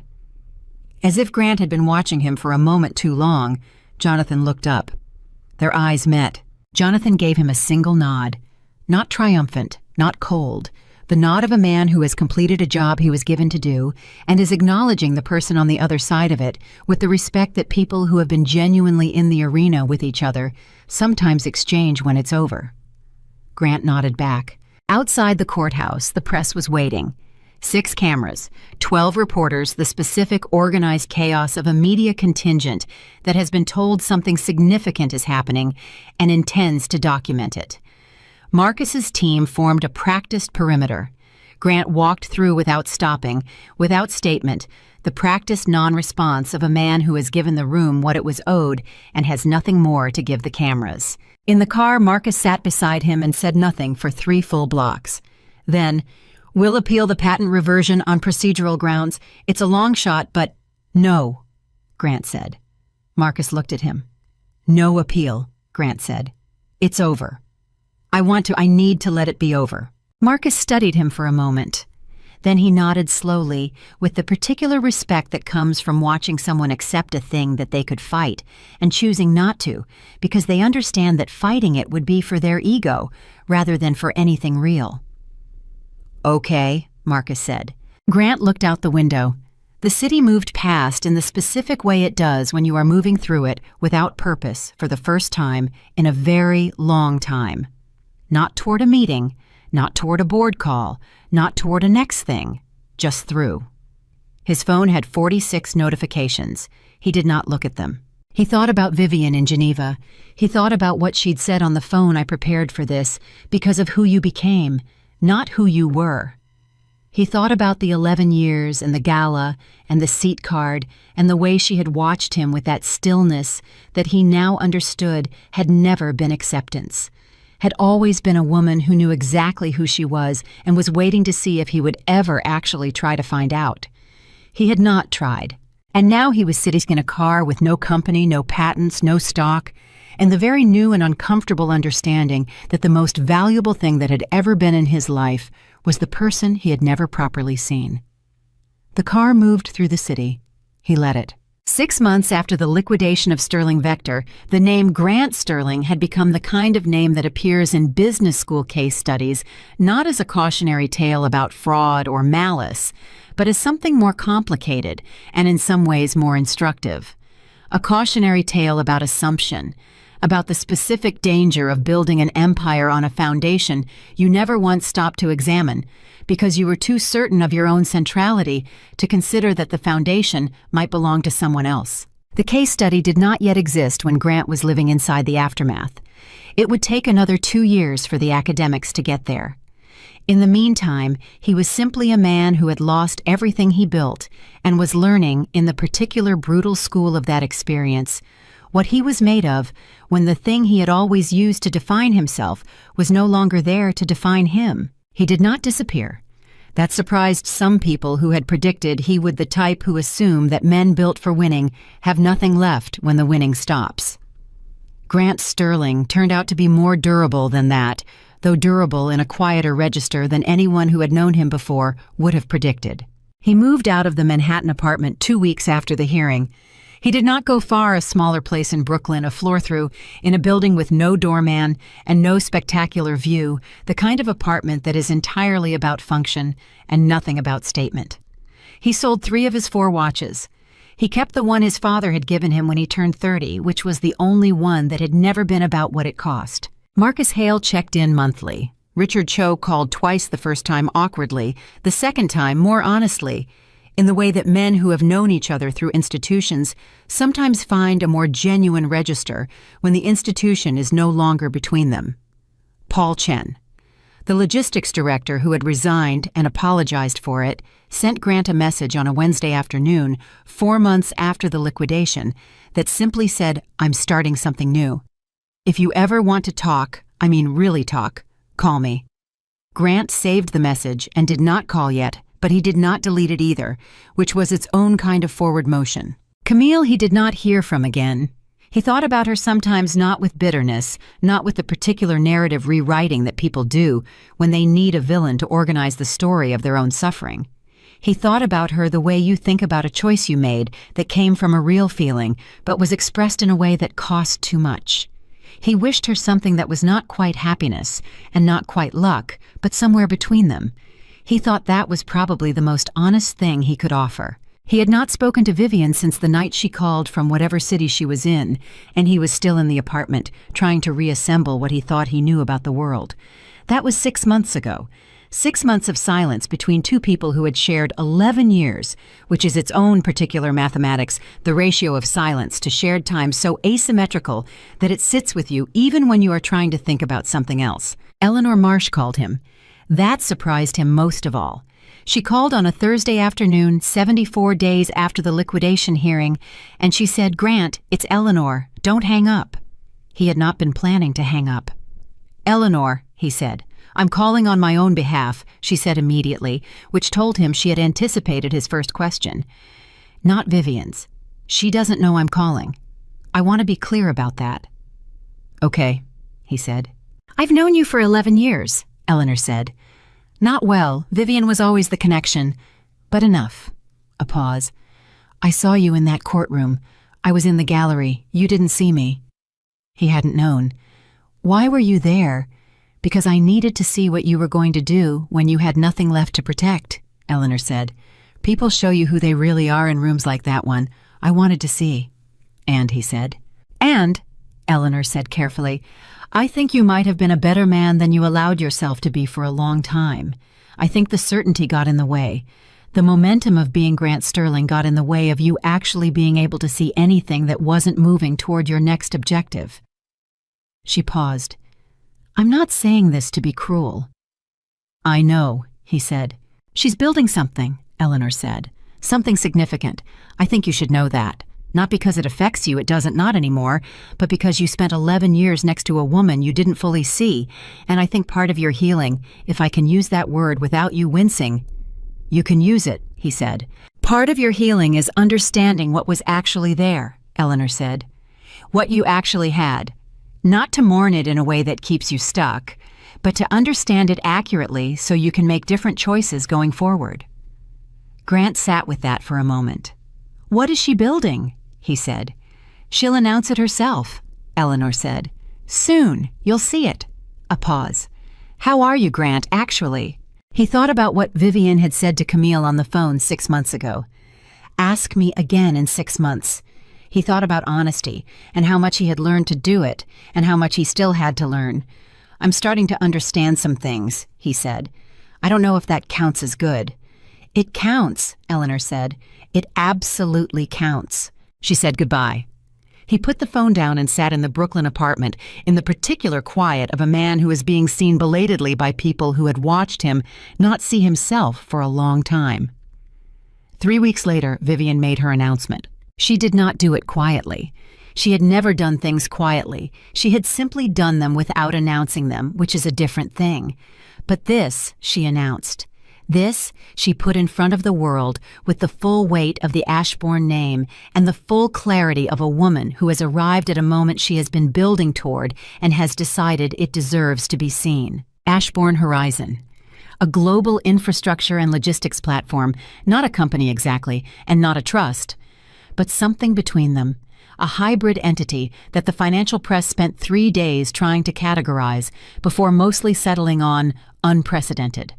As if Grant had been watching him for a moment too long, Jonathan looked up. Their eyes met. Jonathan gave him a single nod. Not triumphant, not cold. The nod of a man who has completed a job he was given to do and is acknowledging the person on the other side of it with the respect that people who have been genuinely in the arena with each other sometimes exchange when it's over. Grant nodded back. Outside the courthouse, the press was waiting. 6 cameras, 12 reporters, the specific organized chaos of a media contingent that has been told something significant is happening and intends to document it. Marcus's team formed a practiced perimeter. Grant walked through without stopping, without statement, the practiced non-response of a man who has given the room what it was owed and has nothing more to give the cameras. In the car, Marcus sat beside him and said nothing for 3 full blocks. Then, "We'll appeal the patent reversion on procedural grounds. It's a long shot, but—" "No," Grant said. Marcus looked at him. "No appeal," Grant said. "It's over. I need to let it be over." Marcus studied him for a moment. Then he nodded slowly, with the particular respect that comes from watching someone accept a thing that they could fight and choosing not to, because they understand that fighting it would be for their ego rather than for anything real. "Okay," Marcus said. Grant looked out the window. The city moved past in the specific way it does when you are moving through it without purpose for the first time in a very long time. Not toward a meeting, not toward a board call, not toward a next thing, just through. His phone had 46 notifications. He did not look at them. He thought about Vivian in Geneva. He thought about what she'd said on the phone: "I prepared for this because of who you became, not who you were." He thought about the 11 years and the gala and the seat card and the way she had watched him with that stillness that he now understood had never been acceptance. Had always been a woman who knew exactly who she was and was waiting to see if he would ever actually try to find out. He had not tried. And now he was sitting in a car with no company, no patents, no stock, and the very new and uncomfortable understanding that the most valuable thing that had ever been in his life was the person he had never properly seen. The car moved through the city. He let it. 6 months after the liquidation of Sterling Vector, the name Grant Sterling had become the kind of name that appears in business school case studies, not as a cautionary tale about fraud or malice, but as something more complicated and in some ways more instructive. A cautionary tale about assumption, about the specific danger of building an empire on a foundation you never once stopped to examine, because you were too certain of your own centrality to consider that the foundation might belong to someone else. The case study did not yet exist when Grant was living inside the aftermath. It would take another 2 years for the academics to get there. In the meantime, he was simply a man who had lost everything he built and was learning, in the particular brutal school of that experience, what he was made of when the thing he had always used to define himself was no longer there to define him. He did not disappear. That surprised some people who had predicted he would the type who assume that men built for winning have nothing left when the winning stops. Grant Sterling turned out to be more durable than that, though durable in a quieter register than anyone who had known him before would have predicted. He moved out of the Manhattan apartment 2 weeks after the hearing. He did not go far, a smaller place in Brooklyn, a floor through, in a building with no doorman and no spectacular view, the kind of apartment that is entirely about function and nothing about statement. He sold 3 of his 4 watches. He kept the one his father had given him when he turned 30, which was the only one that had never been about what it cost. Marcus Hale checked in monthly. Richard Cho called twice, the first time awkwardly, the second time more honestly, in the way that men who have known each other through institutions sometimes find a more genuine register when the institution is no longer between them. Paul Chen, the logistics director who had resigned and apologized for it, sent Grant a message on a Wednesday afternoon, 4 months after the liquidation, that simply said, "I'm starting something new. If you ever want to talk, I mean really talk, call me." Grant saved the message and did not call yet, but he did not delete it either, which was its own kind of forward motion. Camille he did not hear from again. He thought about her sometimes not with bitterness, not with the particular narrative rewriting that people do when they need a villain to organize the story of their own suffering. He thought about her the way you think about a choice you made that came from a real feeling, but was expressed in a way that cost too much. He wished her something that was not quite happiness and not quite luck, but somewhere between them. He thought that was probably the most honest thing he could offer. He had not spoken to Vivian since the night she called from whatever city she was in, and he was still in the apartment, trying to reassemble what he thought he knew about the world. That was 6 months ago. 6 months of silence between 2 people who had shared 11 years, which is its own particular mathematics, the ratio of silence to shared time so asymmetrical that it sits with you even when you are trying to think about something else. Eleanor Marsh called him. That surprised him most of all. She called on a Thursday afternoon, 74 days after the liquidation hearing, and she said, "Grant, it's Eleanor. Don't hang up." He had not been planning to hang up. "Eleanor," he said. "I'm calling on my own behalf," she said immediately, which told him she had anticipated his first question. "Not Vivian's. She doesn't know I'm calling. I want to be clear about that." "Okay," he said. "I've known you for 11 years, Eleanor said. "Not well. Vivian was always the connection. But enough." A pause. "I saw you in that courtroom. I was in the gallery. You didn't see me." He hadn't known. "Why were you there?" "Because I needed to see what you were going to do when you had nothing left to protect," Eleanor said. "People show you who they really are in rooms like that one. I wanted to see." "And," he said. "And," Eleanor said carefully, "I think you might have been a better man than you allowed yourself to be for a long time. I think the certainty got in the way. The momentum of being Grant Sterling got in the way of you actually being able to see anything that wasn't moving toward your next objective." She paused. "I'm not saying this to be cruel." "I know," he said. "She's building something," Eleanor said. "Something significant. I think you should know that. Not because it affects you, it doesn't not anymore, but because you spent 11 years next to a woman you didn't fully see, and I think part of your healing, if I can use that word without you wincing—" "You can use it," he said. "Part of your healing is understanding what was actually there," Eleanor said. "What you actually had. Not to mourn it in a way that keeps you stuck, but to understand it accurately so you can make different choices going forward." Grant sat with that for a moment. "What is she building?" he said. "She'll announce it herself," Eleanor said. "Soon. You'll see it." A pause. "How are you, Grant, actually?" He thought about what Vivian had said to Camille on the phone 6 months ago. "Ask me again in 6 months." He thought about honesty and how much he had learned to do it and how much he still had to learn. "I'm starting to understand some things," he said. "I don't know if that counts as good." "It counts," Eleanor said. "It absolutely counts." She said goodbye. He put the phone down and sat in the Brooklyn apartment in the particular quiet of a man who was being seen belatedly by people who had watched him not see himself for a long time. 3 weeks later, Vivian made her announcement. She did not do it quietly. She had never done things quietly. She had simply done them without announcing them, which is a different thing. But this, she announced. This, she put in front of the world with the full weight of the Ashbourne name and the full clarity of a woman who has arrived at a moment she has been building toward and has decided it deserves to be seen. Ashbourne Horizon. A global infrastructure and logistics platform, not a company exactly, and not a trust, but something between them. A hybrid entity that the financial press spent 3 days trying to categorize before mostly settling on unprecedented.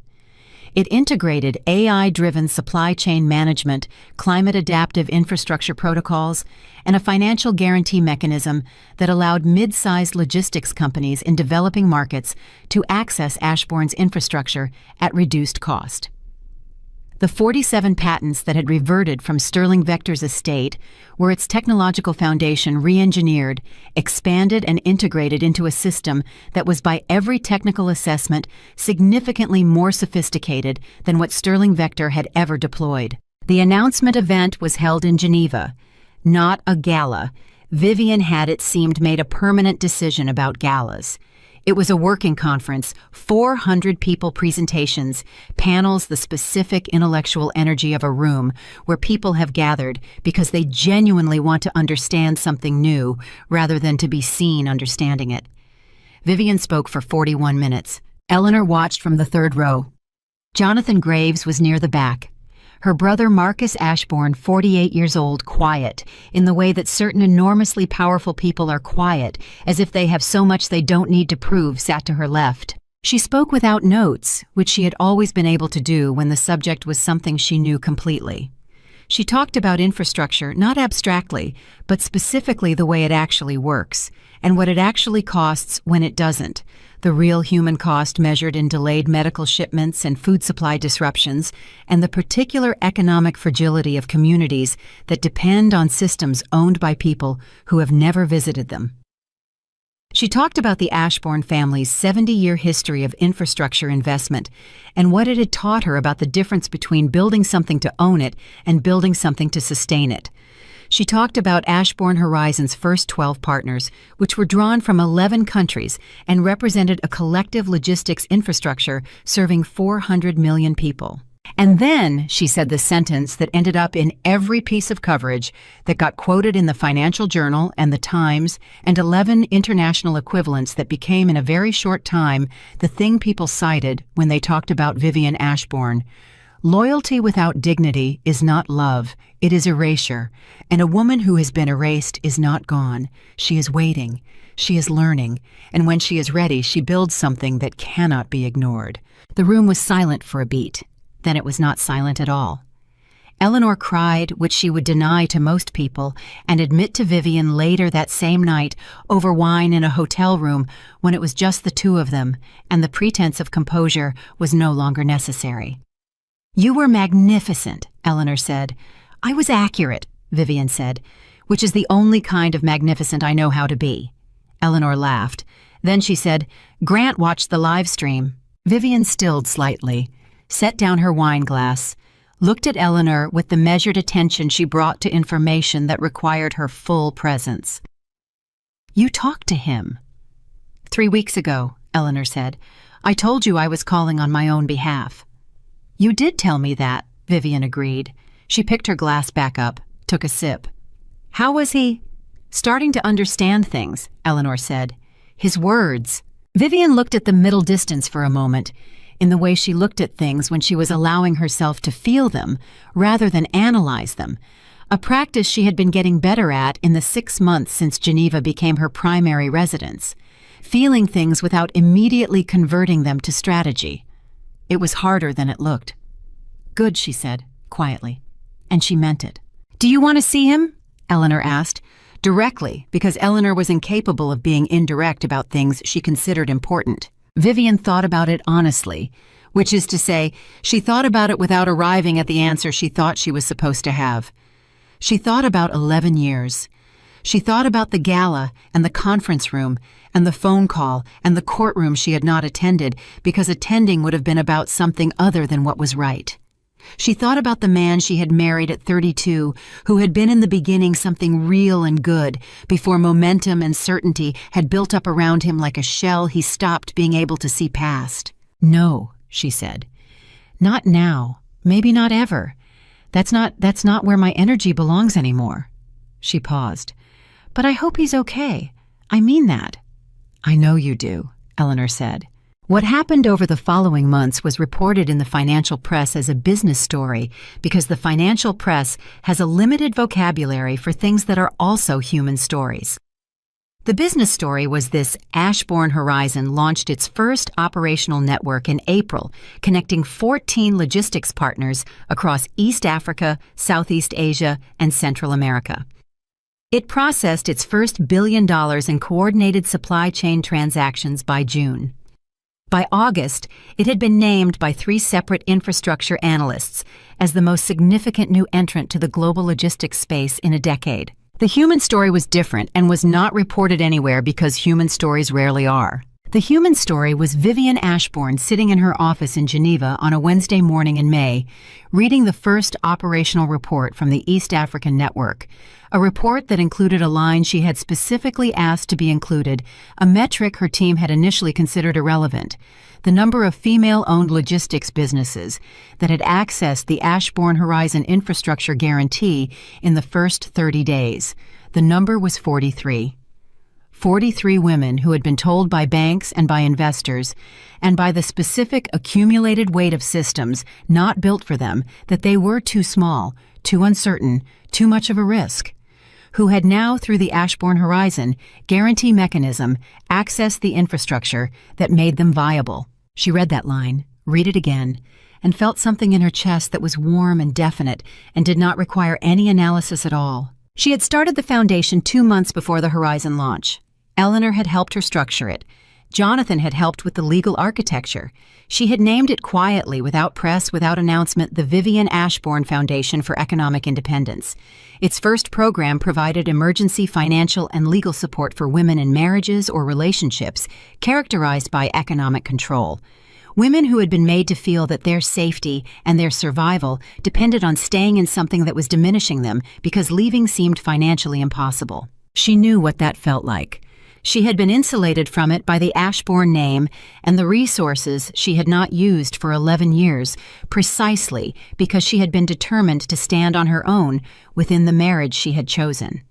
It integrated AI-driven supply chain management, climate-adaptive infrastructure protocols, and a financial guarantee mechanism that allowed mid-sized logistics companies in developing markets to access Ashbourne's infrastructure at reduced cost. The 47 patents that had reverted from Sterling Vector's estate were its technological foundation re-engineered, expanded, and integrated into a system that was by every technical assessment significantly more sophisticated than what Sterling Vector had ever deployed. The announcement event was held in Geneva, not a gala. Vivian had, it seemed, made a permanent decision about galas. It was a working conference, 400 people presentations, panels, the specific intellectual energy of a room where people have gathered because they genuinely want to understand something new rather than to be seen understanding it. Vivian spoke for 41 minutes. Eleanor watched from the third row. Jonathan Graves was near the back. Her brother Marcus Ashbourne, 48 years old, quiet, in the way that certain enormously powerful people are quiet, as if they have so much they don't need to prove, sat to her left. She spoke without notes, which she had always been able to do when the subject was something she knew completely. She talked about infrastructure, not abstractly, but specifically the way it actually works, and what it actually costs when it doesn't. The real human cost measured in delayed medical shipments and food supply disruptions, and the particular economic fragility of communities that depend on systems owned by people who have never visited them. She talked about the Ashbourne family's 70-year history of infrastructure investment and what it had taught her about the difference between building something to own it and building something to sustain it. She talked about Ashbourne Horizon's first 12 partners, which were drawn from 11 countries and represented a collective logistics infrastructure serving 400 million people. And then she said the sentence that ended up in every piece of coverage that got quoted in the Financial Journal and the Times and 11 international equivalents that became in a very short time the thing people cited when they talked about Vivian Ashbourne. Loyalty without dignity is not love, it is erasure, and a woman who has been erased is not gone. She is waiting, she is learning, and when she is ready, she builds something that cannot be ignored. The room was silent for a beat. Then it was not silent at all. Eleanor cried, which she would deny to most people, and admit to Vivian later that same night over wine in a hotel room when it was just the two of them, and the pretense of composure was no longer necessary. "You were magnificent," Eleanor said. "I was accurate," Vivian said, "which is the only kind of magnificent I know how to be." Eleanor laughed. Then she said, "Grant watched the live stream." Vivian stilled slightly, set down her wine glass, looked at Eleanor with the measured attention she brought to information that required her full presence. "You talked to him." 3 weeks ago, Eleanor said. "I told you I was calling on my own behalf." "You did tell me that," Vivian agreed. She picked her glass back up, took a sip. "How was he?" "Starting to understand things," Eleanor said. "His words." Vivian looked at the middle distance for a moment, in the way she looked at things when she was allowing herself to feel them rather than analyze them, a practice she had been getting better at in the 6 months since Geneva became her primary residence, feeling things without immediately converting them to strategy. It was harder than it looked. "Good," she said, quietly, and she meant it. "Do you want to see him?" Eleanor asked, directly, because Eleanor was incapable of being indirect about things she considered important. Vivian thought about it honestly, which is to say, she thought about it without arriving at the answer she thought she was supposed to have. She thought about 11 years. She thought about the gala and the conference room and the phone call and the courtroom she had not attended because attending would have been about something other than what was right. She thought about the man she had married at 32, who had been in the beginning something real and good, before momentum and certainty had built up around him like a shell he stopped being able to see past. "No," she said. "Not now. Maybe not ever. That's not where my energy belongs anymore." She paused. "But I hope he's okay. I mean that." "I know you do," Eleanor said. What happened over the following months was reported in the financial press as a business story because the financial press has a limited vocabulary for things that are also human stories. The business story was this: Ashbourne Horizon launched its first operational network in April, connecting 14 logistics partners across East Africa, Southeast Asia, and Central America. It processed its first $1 billion in coordinated supply chain transactions by June. By August, it had been named by 3 separate infrastructure analysts as the most significant new entrant to the global logistics space in a decade. The human story was different and was not reported anywhere because human stories rarely are. The human story was Vivian Ashbourne sitting in her office in Geneva on a Wednesday morning in May, reading the first operational report from the East African network, a report that included a line she had specifically asked to be included, a metric her team had initially considered irrelevant: the number of female-owned logistics businesses that had accessed the Ashbourne Horizon infrastructure guarantee in the first 30 days. The number was 43. 43 women who had been told by banks and by investors, and by the specific accumulated weight of systems not built for them, that they were too small, too uncertain, too much of a risk, who had now, through the Ashbourne Horizon guarantee mechanism, accessed the infrastructure that made them viable. She read that line, read it again, and felt something in her chest that was warm and definite and did not require any analysis at all. She had started the foundation 2 months before the Horizon launch. Eleanor had helped her structure it. Jonathan had helped with the legal architecture. She had named it quietly, without press, without announcement, the Vivian Ashbourne Foundation for Economic Independence. Its first program provided emergency financial and legal support for women in marriages or relationships characterized by economic control. Women who had been made to feel that their safety and their survival depended on staying in something that was diminishing them because leaving seemed financially impossible. She knew what that felt like. She had been insulated from it by the Ashbourne name and the resources she had not used for 11 years, precisely because she had been determined to stand on her own within the marriage she had chosen.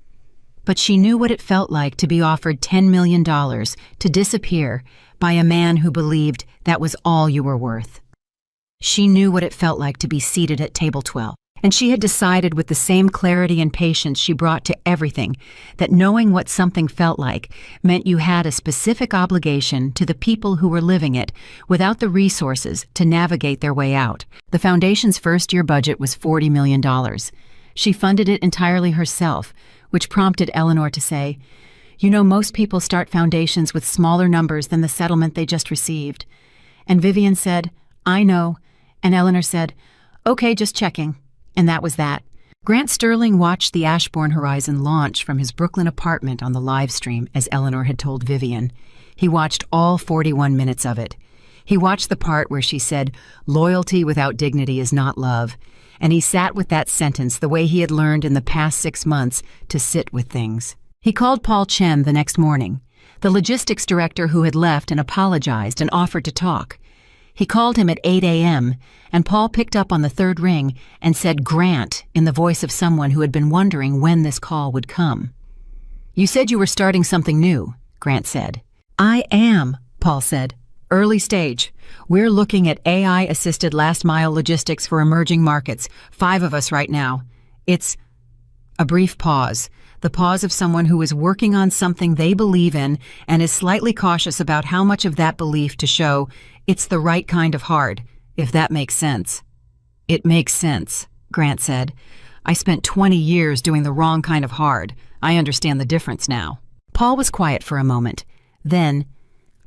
But she knew what it felt like to be offered $10 million to disappear by a man who believed that was all you were worth. She knew what it felt like to be seated at table 12. And she had decided, with the same clarity and patience she brought to everything, that knowing what something felt like meant you had a specific obligation to the people who were living it without the resources to navigate their way out. The foundation's first-year budget was $40 million. She funded it entirely herself, which prompted Eleanor to say, "You know, most people start foundations with smaller numbers than the settlement they just received." And Vivian said, "I know." And Eleanor said, "Okay, just checking." And that was that. Grant Sterling watched the Ashbourne Horizon launch from his Brooklyn apartment on the live stream, as Eleanor had told Vivian. He watched all 41 minutes of it. He watched the part where she said, "Loyalty without dignity is not love," and he sat with that sentence the way he had learned in the past 6 months to sit with things. He called Paul Chen the next morning, the logistics director who had left, and apologized and offered to talk. He called him at 8 a.m., and Paul picked up on the third ring and said "Grant" in the voice of someone who had been wondering when this call would come. "You said you were starting something new," Grant said. "I am," Paul said. "Early stage. We're looking at AI-assisted last-mile logistics for emerging markets, 5 of us right now. It's—" A brief pause, the pause of someone who is working on something they believe in and is slightly cautious about how much of that belief to show it's the right kind of hard, if that makes sense. "It makes sense," Grant said. "I spent 20 years doing the wrong kind of hard. I understand the difference now." Paul was quiet for a moment. Then,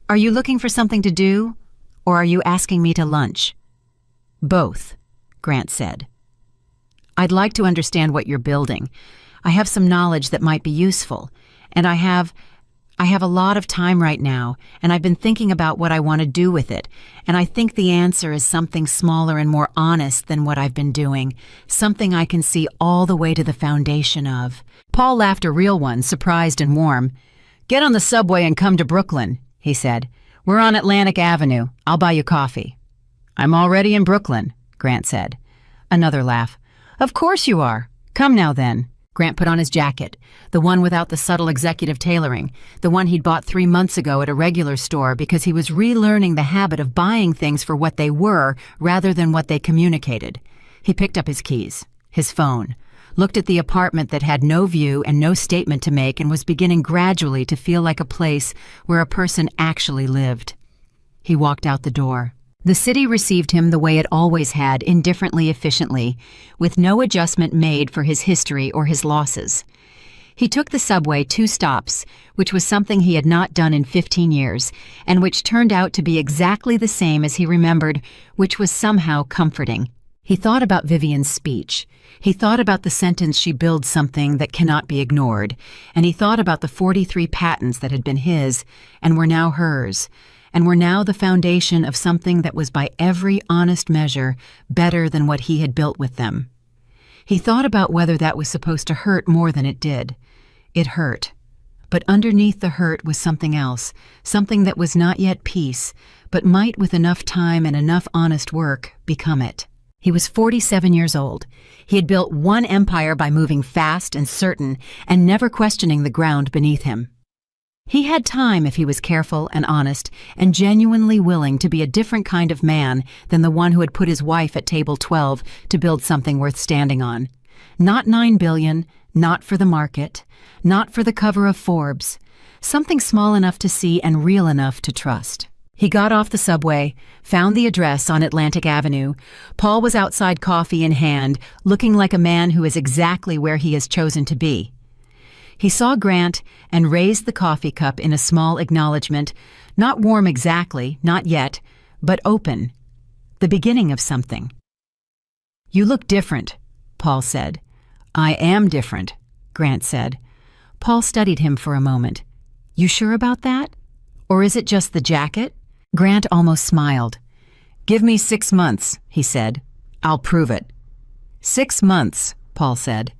"Are you looking for something to do, or are you asking me to lunch?" "Both," Grant said. "I'd like to understand what you're building. I have some knowledge that might be useful, and I have I have a lot of time right now, and I've been thinking about what I want to do with it, and I think the answer is something smaller and more honest than what I've been doing, something I can see all the way to the foundation of." Paul laughed, a real one, surprised and warm. "Get on the subway and come to Brooklyn," he said. "We're on Atlantic Avenue. I'll buy you coffee." "I'm already in Brooklyn," Grant said. Another laugh. "Of course you are. Come now then." Grant put on his jacket, the one without the subtle executive tailoring, the one he'd bought 3 months ago at a regular store because he was relearning the habit of buying things for what they were rather than what they communicated. He picked up his keys, his phone, looked at the apartment that had no view and no statement to make and was beginning gradually to feel like a place where a person actually lived. He walked out the door. The city received him the way it always had, indifferently efficiently, with no adjustment made for his history or his losses. He took the subway 2 stops, which was something he had not done in 15 years, and which turned out to be exactly the same as he remembered, which was somehow comforting. He thought about Vivian's speech. He thought about the sentence, "She builds something that cannot be ignored," and he thought about the 43 patents that had been his and were now hers, and were now the foundation of something that was by every honest measure better than what he had built with them. He thought about whether that was supposed to hurt more than it did. It hurt. But underneath the hurt was something else, something that was not yet peace, but might, with enough time and enough honest work, become it. He was 47 years old. He had built one empire by moving fast and certain and never questioning the ground beneath him. He had time if he was careful and honest and genuinely willing to be a different kind of man than the one who had put his wife at table 12 to build something worth standing on. Not 9 billion, not for the market, not for the cover of Forbes. Something small enough to see and real enough to trust. He got off the subway, found the address on Atlantic Avenue. Paul was outside, coffee in hand, looking like a man who is exactly where he has chosen to be. He saw Grant and raised the coffee cup in a small acknowledgement, not warm exactly, not yet, but open, the beginning of something. "You look different," Paul said. "I am different," Grant said. Paul studied him for a moment. "You sure about that? Or is it just the jacket?" Grant almost smiled. "Give me 6 months," he said. "I'll prove it." 6 months, Paul said.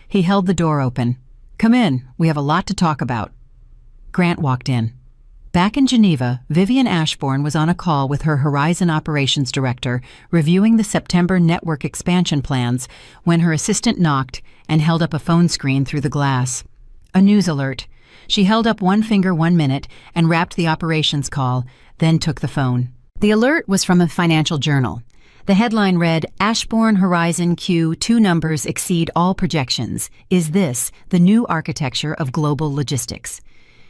He held the door open. "Come in, we have a lot to talk about." Grant walked in. Back in Geneva, Vivian Ashbourne was on a call with her Horizon Operations Director, reviewing the September network expansion plans, when her assistant knocked and held up a phone screen through the glass. A news alert. She held up one finger 1 minute and wrapped the operations call, then took the phone. The alert was from a financial journal. The headline read, "Ashbourne Horizon Q, 2 numbers exceed all projections. Is this the new architecture of global logistics?"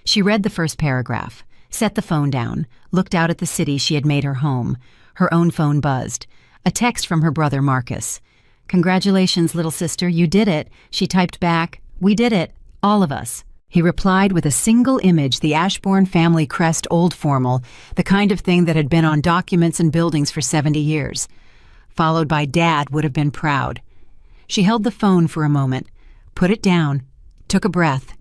She read the first paragraph, set the phone down, looked out at the city she had made her home. Her own phone buzzed. A text from her brother Marcus. "Congratulations, little sister, you did it." She typed back, "We did it, all of us." He replied with a single image, the Ashbourne family crest, old formal, the kind of thing that had been on documents and buildings for 70 years. Followed by "Dad would have been proud." She held the phone for a moment, put it down, took a breath.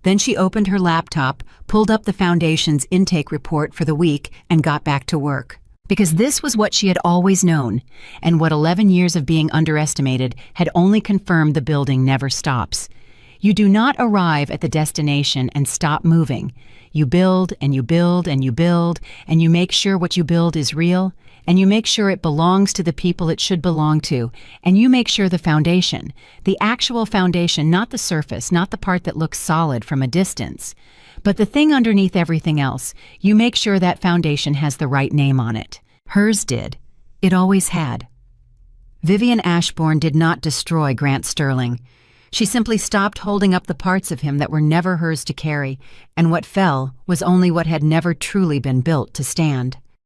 Then she opened her laptop, pulled up the foundation's intake report for the week, and got back to work. Because this was what she had always known, and what 11 years of being underestimated had only confirmed: the building never stops. You do not arrive at the destination and stop moving. You build and you build and you build, and you make sure what you build is real, and you make sure it belongs to the people it should belong to, and you make sure the foundation, the actual foundation, not the surface, not the part that looks solid from a distance, but the thing underneath everything else, you make sure that foundation has the right name on it. Hers did. It always had. Vivian Ashbourne did not destroy Grant Sterling. She simply stopped holding up the parts of him that were never hers to carry, and what fell was only what had never truly been built to stand.